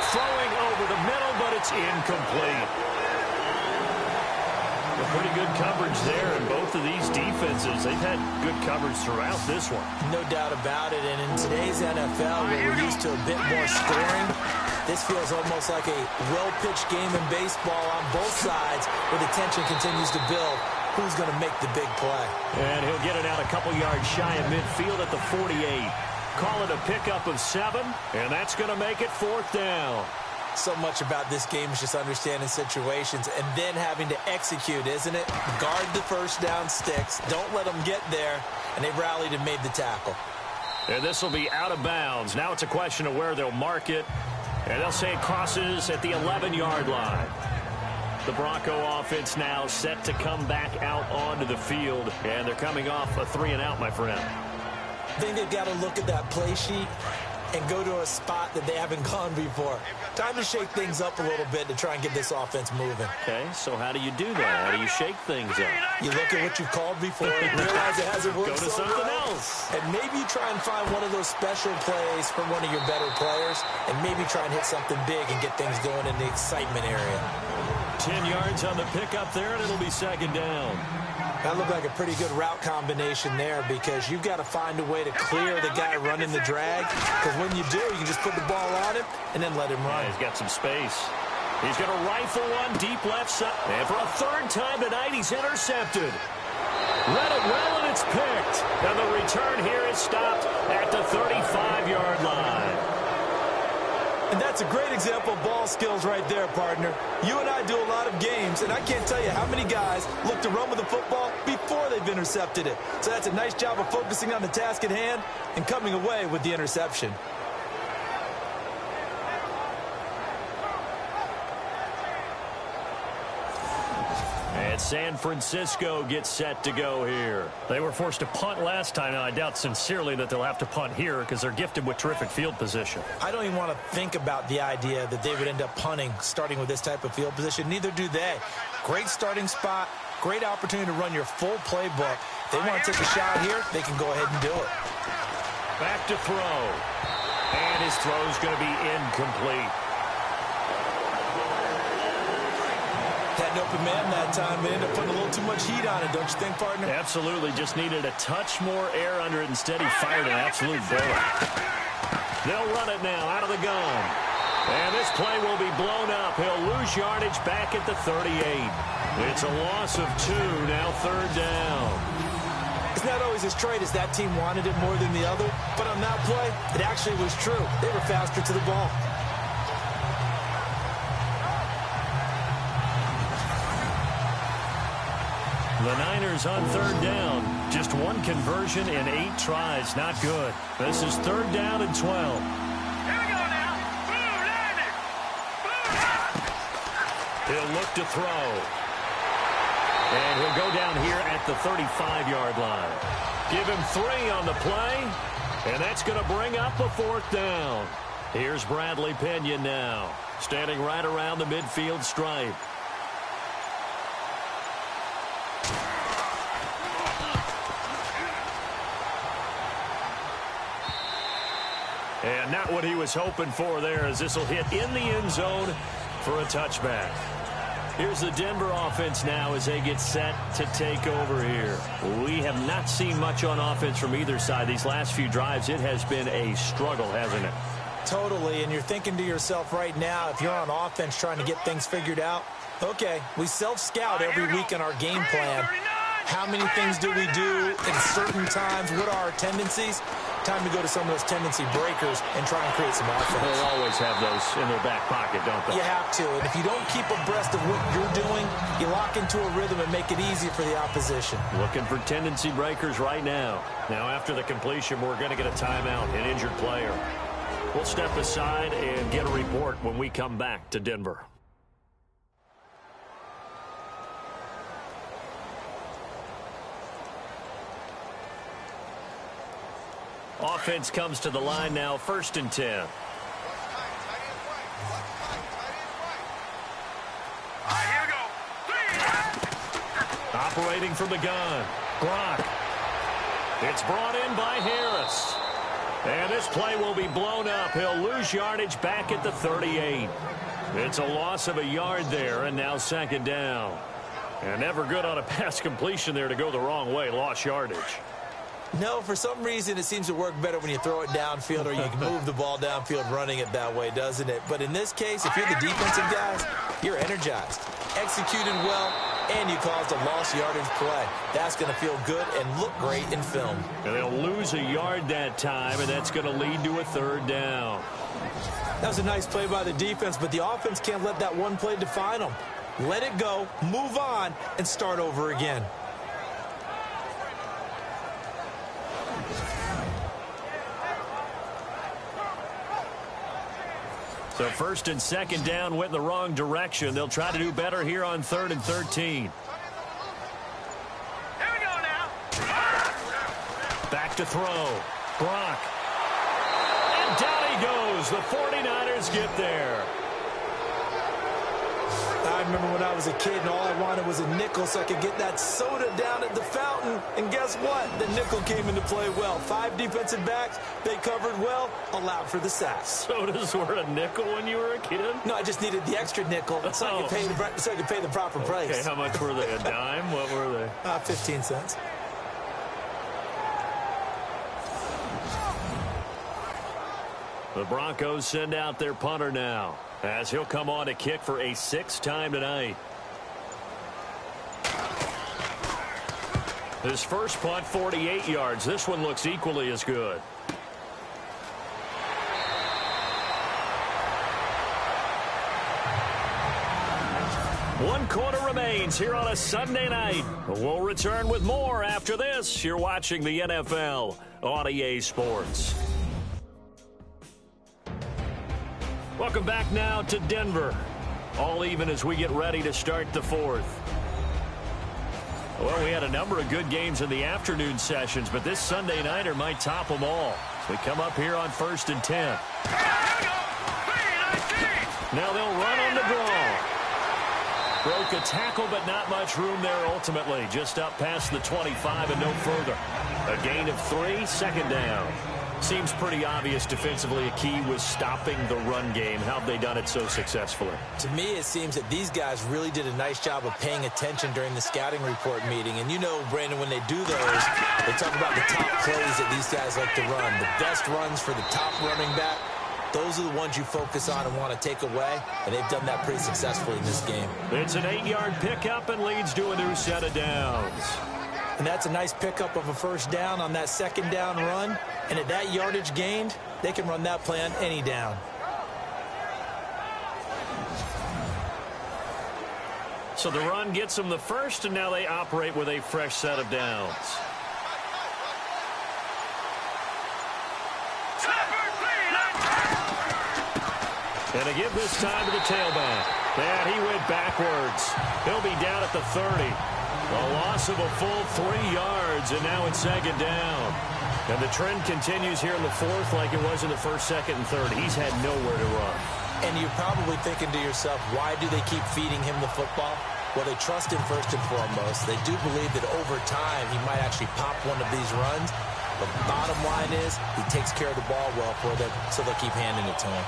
Throwing over the middle, but it's incomplete. A pretty good coverage there in both of these defenses. They've had good coverage throughout this one.
No doubt about it. And in today's NFL, where we're used to a bit more scoring, this feels almost like a well-pitched game in baseball on both sides where the tension continues to build. Who's going to make the big play?
And he'll get it out a couple yards shy of midfield at the 48. Call it a pickup of 7, and that's going to make it 4th down.
So much about this game is just understanding situations and then having to execute, isn't it? Guard the first down sticks. Don't let them get there, and they rallied and made the tackle.
And this will be out of bounds. Now it's a question of where they'll mark it, and they'll say it crosses at the 11-yard line. The Bronco offense now set to come back out onto the field, and they're coming off a 3-and-out, my friend.
I think they've got to look at that play sheet and go to a spot that they haven't gone before. Time to shake things up a little bit to try and get this offense moving.
Okay, so how do you do that? How do you shake things up?
You look at what you've called before, realize it hasn't worked.
Go to
so
something
well,
else.
and maybe try and find one of those special plays from one of your better players, and maybe try and hit something big and get things going in the excitement area.
10 yards on the pickup there, and it'll be second down.
That looked like a pretty good route combination there, because you've got to find a way to clear the guy running the drag, because when you do, you can just put the ball on him and then let him run.
Yeah, he's got some space. He's going to rifle one deep left side. And for a third time tonight, he's intercepted. Read it well, and it's picked. And the return here is stopped at the 35-yard line.
And that's a great example of ball skills right there, partner. You and I do a lot of games, and I can't tell you how many guys look to run with the football before they've intercepted it. So that's a nice job of focusing on the task at hand and coming away with the interception.
And San Francisco gets set to go here.
They were forced to punt last time, and I doubt sincerely that they'll have to punt here because they're gifted with terrific field position.
I don't even want to think about the idea that they would end up punting starting with this type of field position. Neither do they. Great starting spot, great opportunity to run your full playbook. If they want to take a shot here, they can go ahead and do it.
Back to throw. And his throw is going to be incomplete.
Had an open man that time, but ended up putting a little too much heat on it, don't you think, partner?
Absolutely. Just needed a touch more air under it. Instead, he fired an absolute bullet. They'll run it now out of the gun. And this play will be blown up. He'll lose yardage back at the 38. It's a loss of 2, now third down.
It's not always as straight as that team wanted it more than the other, but on that play, it actually was true. They were faster to the ball.
The Niners on third down. Just one conversion in 8 tries. Not good. This is third down and 12.
Here we go now. Blue Niners.
He'll look to throw. And he'll go down here at the 35-yard line. Give him 3 on the play. And that's going to bring up a 4th down. Here's Bradley Pinion now. Standing right around the midfield stripe. And not what he was hoping for there, as this will hit in the end zone for a touchback. Here's the Denver offense now as they get set to take over here. We have not seen much on offense from either side. These last few drives, it has been a struggle, hasn't it?
Totally, and you're thinking to yourself right now, if you're on offense trying to get things figured out, okay, we self-scout every week in our game plan. How many things do we do at certain times? What are our tendencies? Time to go to some of those tendency breakers and try and create some offense.
They'll always have those in their back pocket, don't they?
You have to, and if you don't keep abreast of what you're doing, you lock into a rhythm and make it easy for the opposition.
Looking for tendency breakers right now. Now, after the completion, we're going to get a timeout, an injured player. We'll step aside and get a report when we come back to Denver. Offense comes to the line now, 1st and 10.
Here we go.
Operating from the gun. Brock. It's brought in by Harris. And this play will be blown up. He'll lose yardage back at the 38. It's a loss of a yard there, and now 2nd down. And never good on a pass completion there to go the wrong way. Lost yardage.
No, for some reason it seems to work better when you throw it downfield or you can move the ball downfield running it that way, doesn't it? But in this case, if you're the defensive guys, you're energized, executed well, and you caused a lost yardage play. That's going to feel good and look great in film.
And they'll lose a yard that time, and that's going to lead to a 3rd down.
That was a nice play by the defense, but the offense can't let that one play define them. Let it go, move on, and start over again.
So first and second down went in the wrong direction. They'll try to do better here on 3rd and 13.
Here we go now.
Back to throw. Brock. And down he goes. The 49ers get there.
I remember when I was a kid and all I wanted was a nickel so I could get that soda down at the fountain. And guess what? The nickel came into play well. 5 defensive backs, they covered well, allowed for the sacks.
Sodas were a nickel when you were a kid?
No, I just needed the extra nickel so I could pay the proper price.
Okay, how much were they? A dime? What were they?
15 cents.
The Broncos send out their punter now, as he'll come on to kick for a 6th time tonight. His first punt, 48 yards. This one looks equally as good. One quarter remains here on a Sunday night. We'll return with more after this. You're watching the NFL on EA Sports. Welcome back now to Denver. All even as we get ready to start the 4th. Well, we had a number of good games in the afternoon sessions, but this Sunday nighter might top them all. We come up here on 1st and 10. Now they'll run on the draw. Broke a tackle, but not much room there ultimately. Just up past the 25 and no further. A gain of 3, 2nd down. Seems pretty obvious defensively a key was stopping the run game. How have they done it so successfully?
To me, it seems that these guys really did a nice job of paying attention during the scouting report meeting. And you know, Brandon, when they do those, they talk about the top plays that these guys like to run. The best runs for the top running back. Those are the ones you focus on and want to take away, and they've done that pretty successfully in this game.
It's an 8-yard pickup and leads to a new set of downs.
And that's a nice pickup of a 1st down on that 2nd down run. And at that yardage gained, they can run that play on any down.
So the run gets them the first, and now they operate with a fresh set of downs. And they give this time to the tailback. And he went backwards. He'll be down at the 30. A loss of a full 3 yards, and now it's 2nd down. And the trend continues here in the 4th like it was in the 1st, 2nd, and 3rd. He's had nowhere to run.
And you're probably thinking to yourself, why do they keep feeding him the football? Well, they trust him first and foremost. They do believe that over time he might actually pop one of these runs. But the bottom line is he takes care of the ball well for them, so they'll keep handing it to him.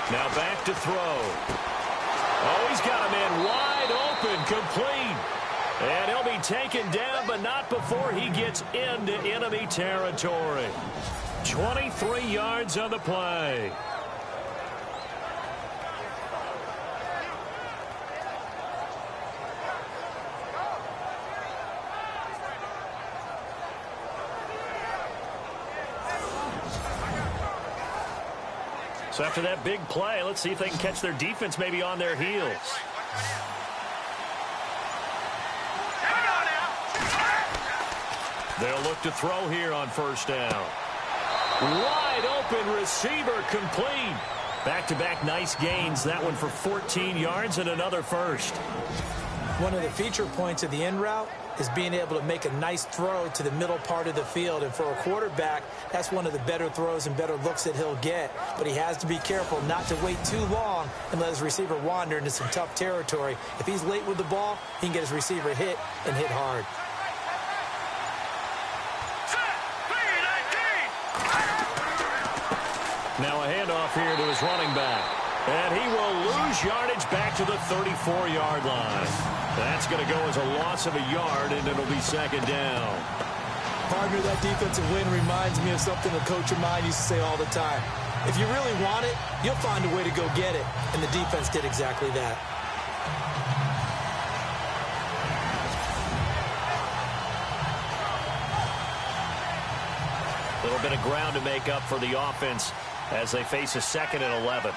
Now back to throw. Oh, he's got a man wide open, complete. And he'll be taken down, but not before he gets into enemy territory. 23 yards on the play. So after that big play, let's see if they can catch their defense maybe on their heels. They'll look to throw here on 1st down. Wide open receiver complete. Back-to-back nice gains. That one for 14 yards and another first.
One of the feature points of the in route is being able to make a nice throw to the middle part of the field. And for a quarterback, that's one of the better throws and better looks that he'll get. But he has to be careful not to wait too long and let his receiver wander into some tough territory. If he's late with the ball, he can get his receiver hit and hit hard.
Now a handoff here to his running back. And he will lose yardage back to the 34-yard line. That's going to go as a loss of a yard, and it'll be 2nd down.
Partner, that defensive win reminds me of something a coach of mine used to say all the time. If you really want it, you'll find a way to go get it. And the defense did exactly that.
A little bit of ground to make up for the offense as they face a 2nd and 11.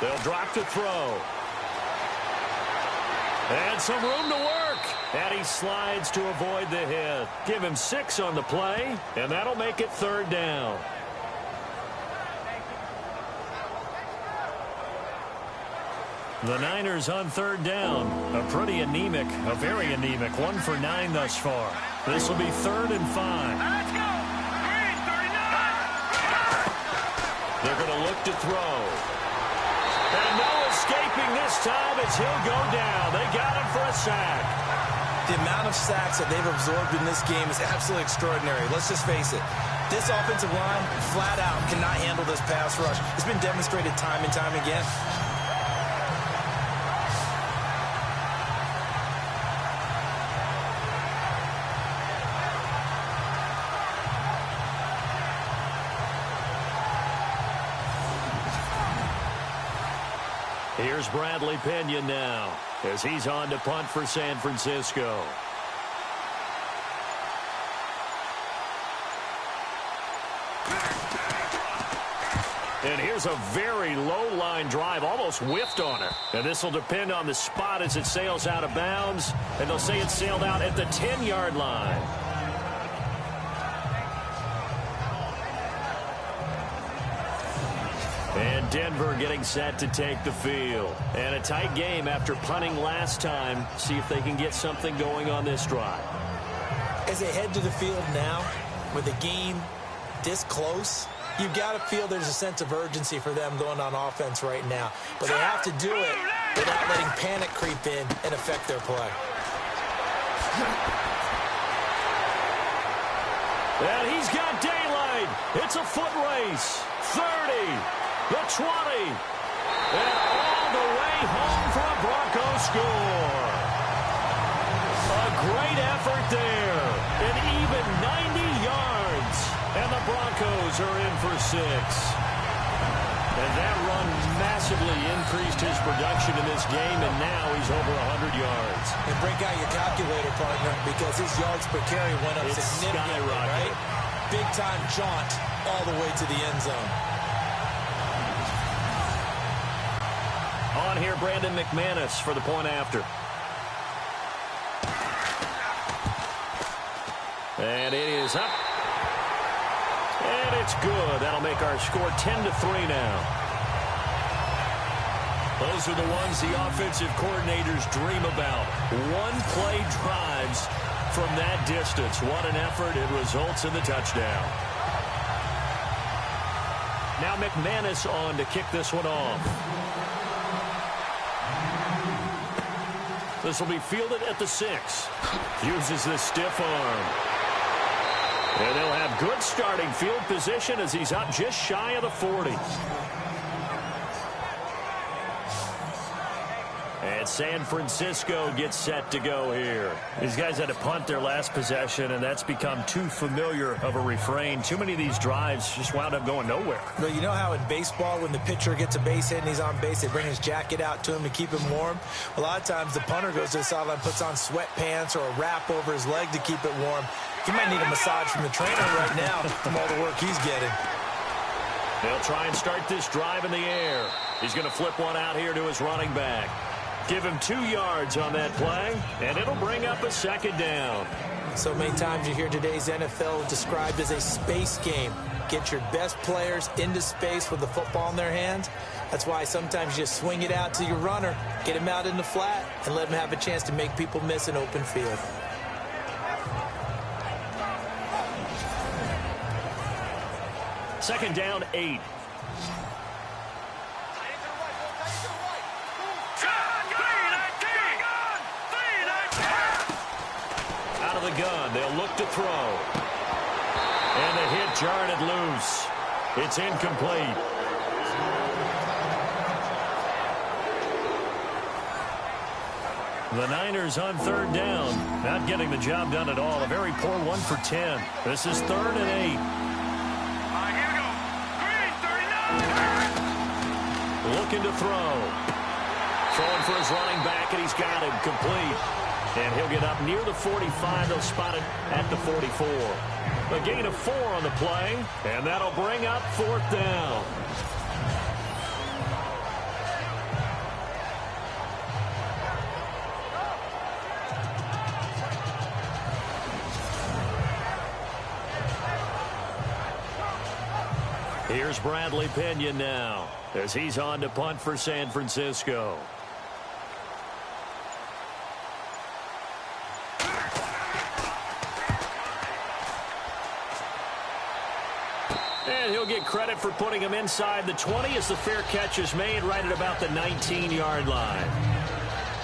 They'll drop to throw. And some room to work. And he slides to avoid the hit. Give him 6 on the play, and that'll make it 3rd down. The Niners on 3rd down. A pretty anemic, a very anemic 1 for 9 thus far. This will be 3rd and 5.
Let's go. Green, 39.
They're going to look to throw. And no escaping this time as he'll go down. They got him for a sack.
The amount of sacks that they've absorbed in this game is absolutely extraordinary. Let's just face it. This offensive line, flat out, cannot handle this pass rush. It's been demonstrated time and time again.
Here's Bradley Pinion now as he's on to punt for San Francisco. And here's a very low line drive, almost whiffed on her. And this will depend on the spot as it sails out of bounds. And they'll say it sailed out at the 10-yard line. And Denver getting set to take the field. And a tight game after punting last time. See if they can get something going on this drive.
As they head to the field now, with the game this close, you've got to feel there's a sense of urgency for them going on offense right now. But they have to do it without letting panic creep in and affect their play.
And he's got daylight. It's a foot race. 30. The 20. And all the way home for a Broncos score. A great effort there. An even 90 yards. And the Broncos are in for 6. And that run massively increased his production in this game, and now he's over 100 yards.
And break out your calculator, partner, because his yards per carry went up significantly, right? Big-time jaunt all the way to the end zone.
On here, Brandon McManus for the point after. And it is up. And it's good. That'll make our score 10-3 now. Those are the ones the offensive coordinators dream about. One-play drives from that distance. What an effort. It results in the touchdown. Now McManus on to kick this one off. This will be fielded at the 6. Uses the stiff arm. And they'll have good starting field position as he's up just shy of the 40. And San Francisco gets set to go here. These guys had to punt their last possession, and that's become too familiar of a refrain. Too many of these drives just wound up going nowhere.
But you know how in baseball, when the pitcher gets a base hit and he's on base, they bring his jacket out to him to keep him warm? A lot of times the punter goes to the sideline, puts on sweatpants or a wrap over his leg to keep it warm. He might need a massage from the trainer right now from all the work he's getting.
They'll try and start this drive in the air. He's going to flip one out here to his running back. Give him 2 yards on that play, and it'll bring up a 2nd down.
So many times you hear today's NFL described as a space game. Get your best players into space with the football in their hands. That's why sometimes you just swing it out to your runner, get him out in the flat, and let him have a chance to make people miss an open field.
Second down, 8. Out of the gun, they'll look to throw. And the hit jarred it loose. It's incomplete. The Niners on 3rd down. Not getting the job done at all. A very poor 1 for 10. This is 3rd and 8.
Here we go. Green, 39.
Looking to throw. Throwing for his running back, and he's got him complete. And he'll get up near the 45. They'll spot it at the 44. A gain of 4 on the play, and that'll bring up 4th down. Here's Bradley Pinion now as he's on to punt for San Francisco. And he'll get credit for putting him inside the 20 as the fair catch is made right at about the 19-yard line.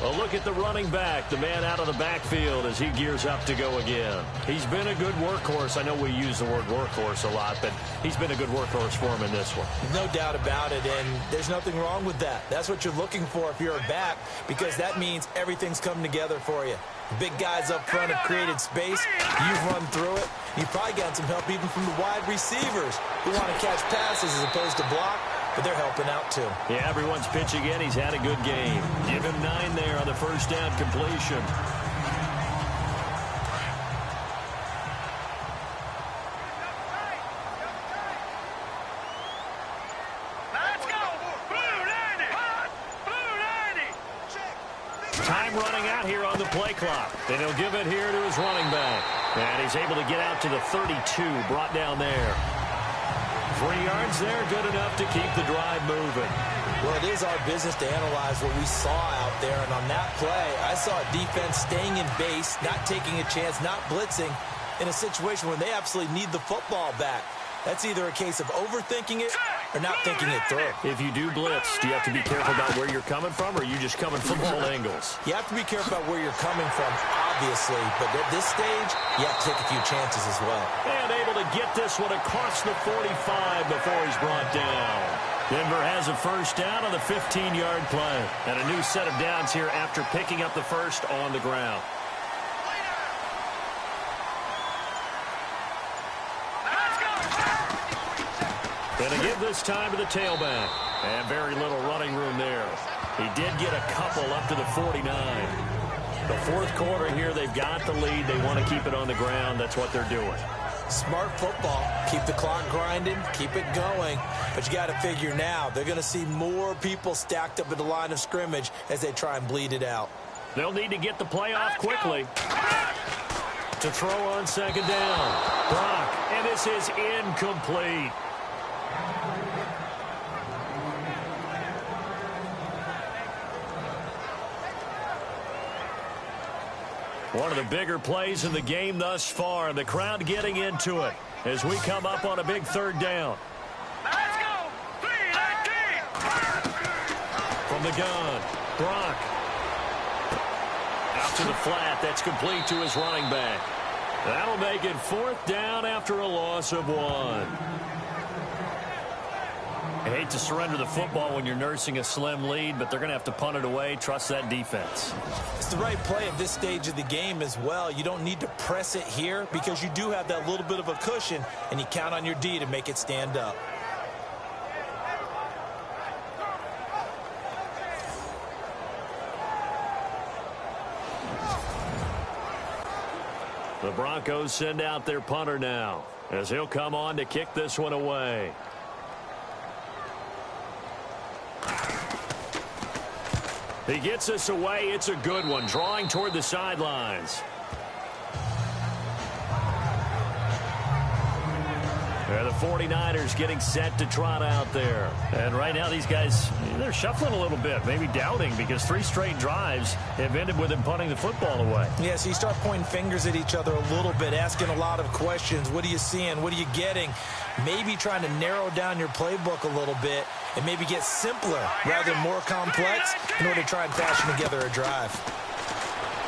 A look at the running back, the man out of the backfield as he gears up to go again. He's been a good workhorse. I know we use the word workhorse a lot, but he's been a good workhorse for him in this one.
No doubt about it, and there's nothing wrong with that. That's what you're looking for if you're a back, because that means everything's come together for you. The big guys up front have created space. You've run through it. You've probably gotten some help even from the wide receivers who want to catch passes as opposed to block. But they're helping out, too.
Yeah, everyone's pitching in. He's had a good game. Give him 9 there on the first down completion.
Let's go! Blue 90! Blue 90!
Time running out here on the play clock. And he'll give it here to his running back. And he's able to get out to the 32, brought down there. 3 yards there, good enough to keep the drive moving.
Well, it is our business to analyze what we saw out there, and on that play, I saw a defense staying in base, not taking a chance, not blitzing, in a situation where they absolutely need the football back. That's either a case of overthinking it or not thinking it through.
If you do blitz, do you have to be careful about where you're coming from, or are you just coming from all angles?
You have to be careful about where you're coming from, obviously, but at this stage, you have to take a few chances as well.
And able to get this one across the 45 before he's brought down. Denver has a first down on the 15-yard play. And a new set of downs here after picking up the first on the ground. Going to give this time to the tailback. And very little running room there. He did get a couple up to the 49. The fourth quarter here, they've got the lead. They want to keep it on the ground. That's what they're doing.
Smart football. Keep the clock grinding. Keep it going. But you got to figure now, they're going to see more people stacked up at the line of scrimmage as they try and bleed it out.
They'll need to get the play off quickly. To throw on second down. Brock, and this is incomplete. One of the bigger plays in the game thus far. The crowd getting into it as we come up on a big third down.
Let's go! 3-19!
From the gun, Brock. Out to the flat. That's complete to his running back. That'll make it 4th down after a loss of 1. I hate to surrender the football when you're nursing a slim lead, but they're going to have to punt it away. Trust that defense.
It's the right play at this stage of the game as well. You don't need to press it here because you do have that little bit of a cushion, and you count on your D to make it stand up.
The Broncos send out their punter now as he'll come on to kick this one away. He gets this away. It's a good one. Drawing toward the sidelines. And the 49ers getting set to trot out there. And right now these guys, they're shuffling a little bit, maybe doubting, because 3 straight drives have ended with them punting the football away.
Yeah, so you start pointing fingers at each other a little bit, asking a lot of questions. What are you seeing? What are you getting? Maybe trying to narrow down your playbook a little bit and maybe get simpler rather than more complex in order to try and fashion together a drive.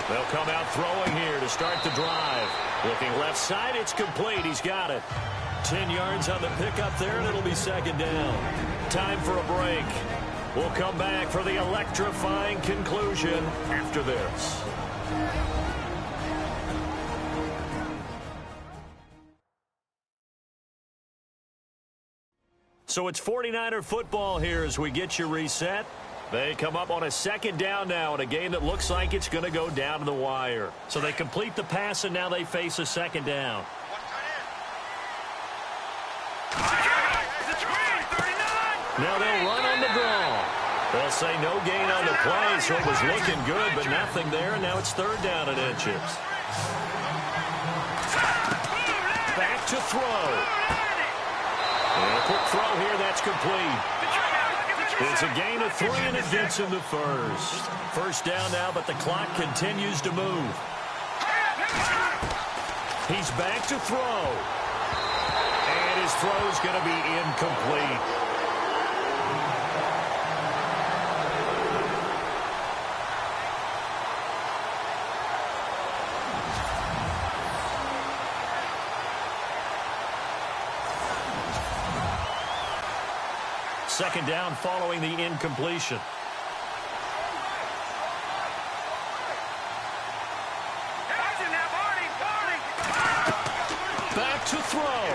They'll come out throwing here to start the drive. Looking left side, it's complete. He's got it. 10 yards on the pickup there, and it'll be second down. Time for a break. We'll come back for the electrifying conclusion after this. So it's 49er football here as we get you reset. They come up on a second down now in a game that looks like it's going to go down to the wire. So they complete the pass, and now they face a second down. Now they'll run on the draw. They'll say no gain on the play, so it was looking good, but nothing there, and now it's third down and inches. Back to throw. And a quick throw here, that's complete. It's a gain of 3, and it gets him to first. First down now, but the clock continues to move. He's back to throw. And his throw's going to be incomplete. Second down following the incompletion. Back to throw.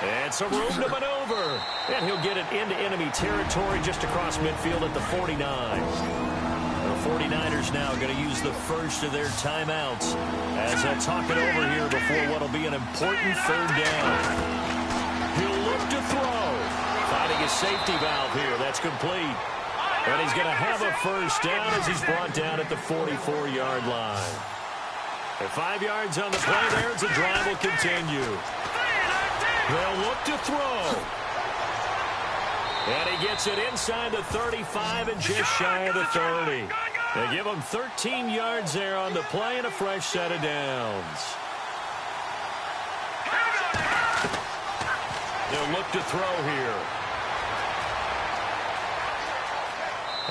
And some room to maneuver. And he'll get it into enemy territory just across midfield at the 49. The 49ers now going to use the first of their timeouts as they'll talk it over here before what will be an important third down. He'll look to throw. Finding his safety valve here. That's complete. And he's going to have a first down as he's brought down at the 44-yard line. At 5 yards on the play there, as the drive will continue. They'll look to throw. And he gets it inside the 35 and just shy of the 30. They give him 13 yards there on the play and a fresh set of downs. They'll look to throw here.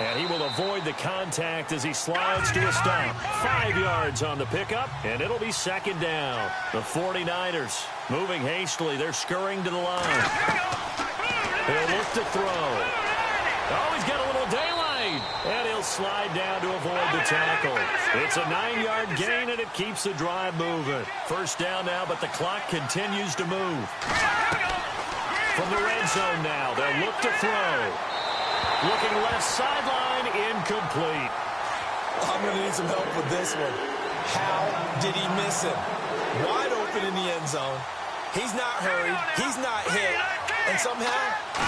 And he will avoid the contact as he slides to a stop. 5 yards on the pickup, and it'll be second down. The 49ers moving hastily. They're scurrying to the line. They'll look to throw. Oh, he's got a little daylight. And he'll slide down to avoid the tackle. It's a 9-yard gain, and it keeps the drive moving. First down now, but the clock continues to move. From the red zone now, they'll look to throw. Looking left sideline, incomplete.
I'm going to need some help with this one. How did he miss him? Wide open in the end zone. He's not hurried. He's not hit. And somehow,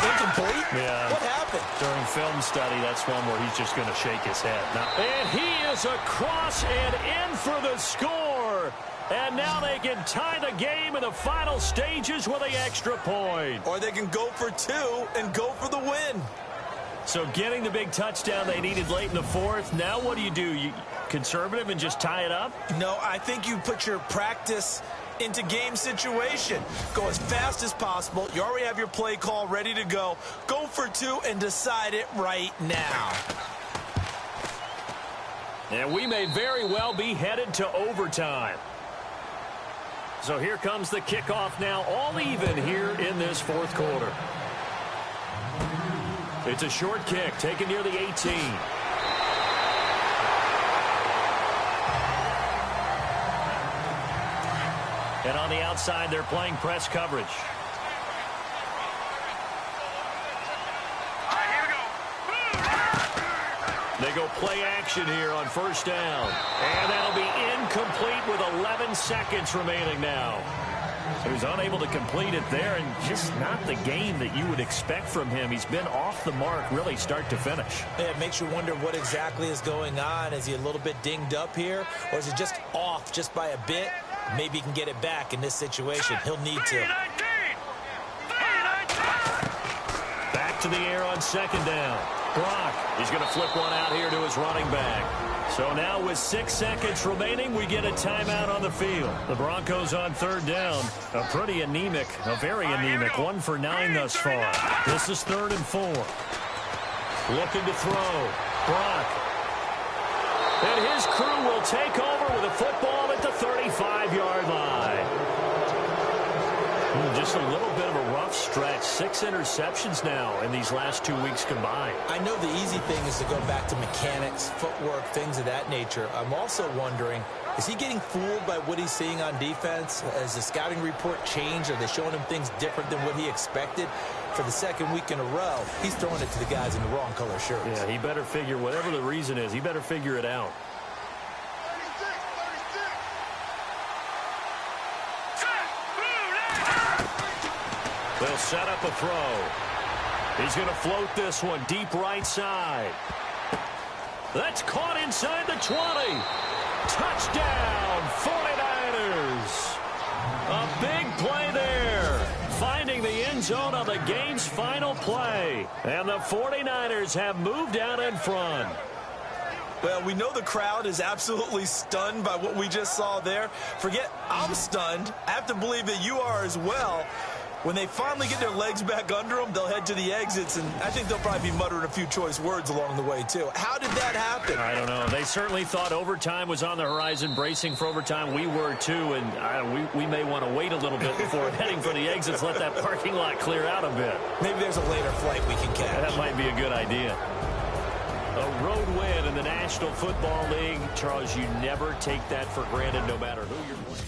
incomplete?
Yeah.
What happened?
During film study, that's one where he's just going to shake his head. And he is across and in for the score. And now they can tie the game in the final stages with an extra point.
Or they can go for 2 and go for the win.
So getting the big touchdown they needed late in the fourth, now what do? You conservative and just tie it up?
No, I think you put your practice into game situation. Go as fast as possible. You already have your play call ready to go. Go for 2 and decide it right now.
And we may very well be headed to overtime. So here comes the kickoff now, all even here in this fourth quarter. It's a short kick, taken near the 18. And on the outside, they're playing press coverage. They go play action here on first down. And that'll be incomplete with 11 seconds remaining now. So he's unable to complete it there, and just not the game that you would expect from him. He's been off the mark really start to finish.
Yeah, it makes you wonder what exactly is going on. Is he a little bit dinged up here, or is it just off just by a bit? Maybe he can get it back in this situation. He'll need to.
Back to the air on second down. Brock, he's going to flip one out here to his running back. So now with 6 seconds remaining, we get a timeout on the field. The Broncos on third down. A pretty anemic, a very anemic 1 for 9 thus far. This is 3rd and 4. Looking to throw. Brock. And his crew will take over with a football at the 35-yard line. Just a little bit of a rough stretch. 6 interceptions now in these last 2 weeks combined.
I know the easy thing is to go back to mechanics, footwork, things of that nature. I'm also wondering, is he getting fooled by what he's seeing on defense? Has the scouting report changed? Are they showing him things different than what he expected? For the second week in a row, he's throwing it to the guys in the wrong color shirts.
Yeah, he better figure, whatever the reason is, he better figure it out. They'll set up a throw. He's going to float this one deep right side. That's caught inside the 20. Touchdown, 49ers. A big play there. Finding the end zone on the game's final play. And the 49ers have moved out in front.
Well, we know the crowd is absolutely stunned by what we just saw there. I'm stunned. I have to believe that you are as well. When they finally get their legs back under them, they'll head to the exits, and I think they'll probably be muttering a few choice words along the way, too. How did that happen?
I don't know. They certainly thought overtime was on the horizon, bracing for overtime. We were, too, and we may want to wait a little bit before heading for the exits, let that parking lot clear out a bit.
Maybe there's a later flight we can catch.
That might be a good idea. A road win in the National Football League. Charles, you never take that for granted no matter who you're playing.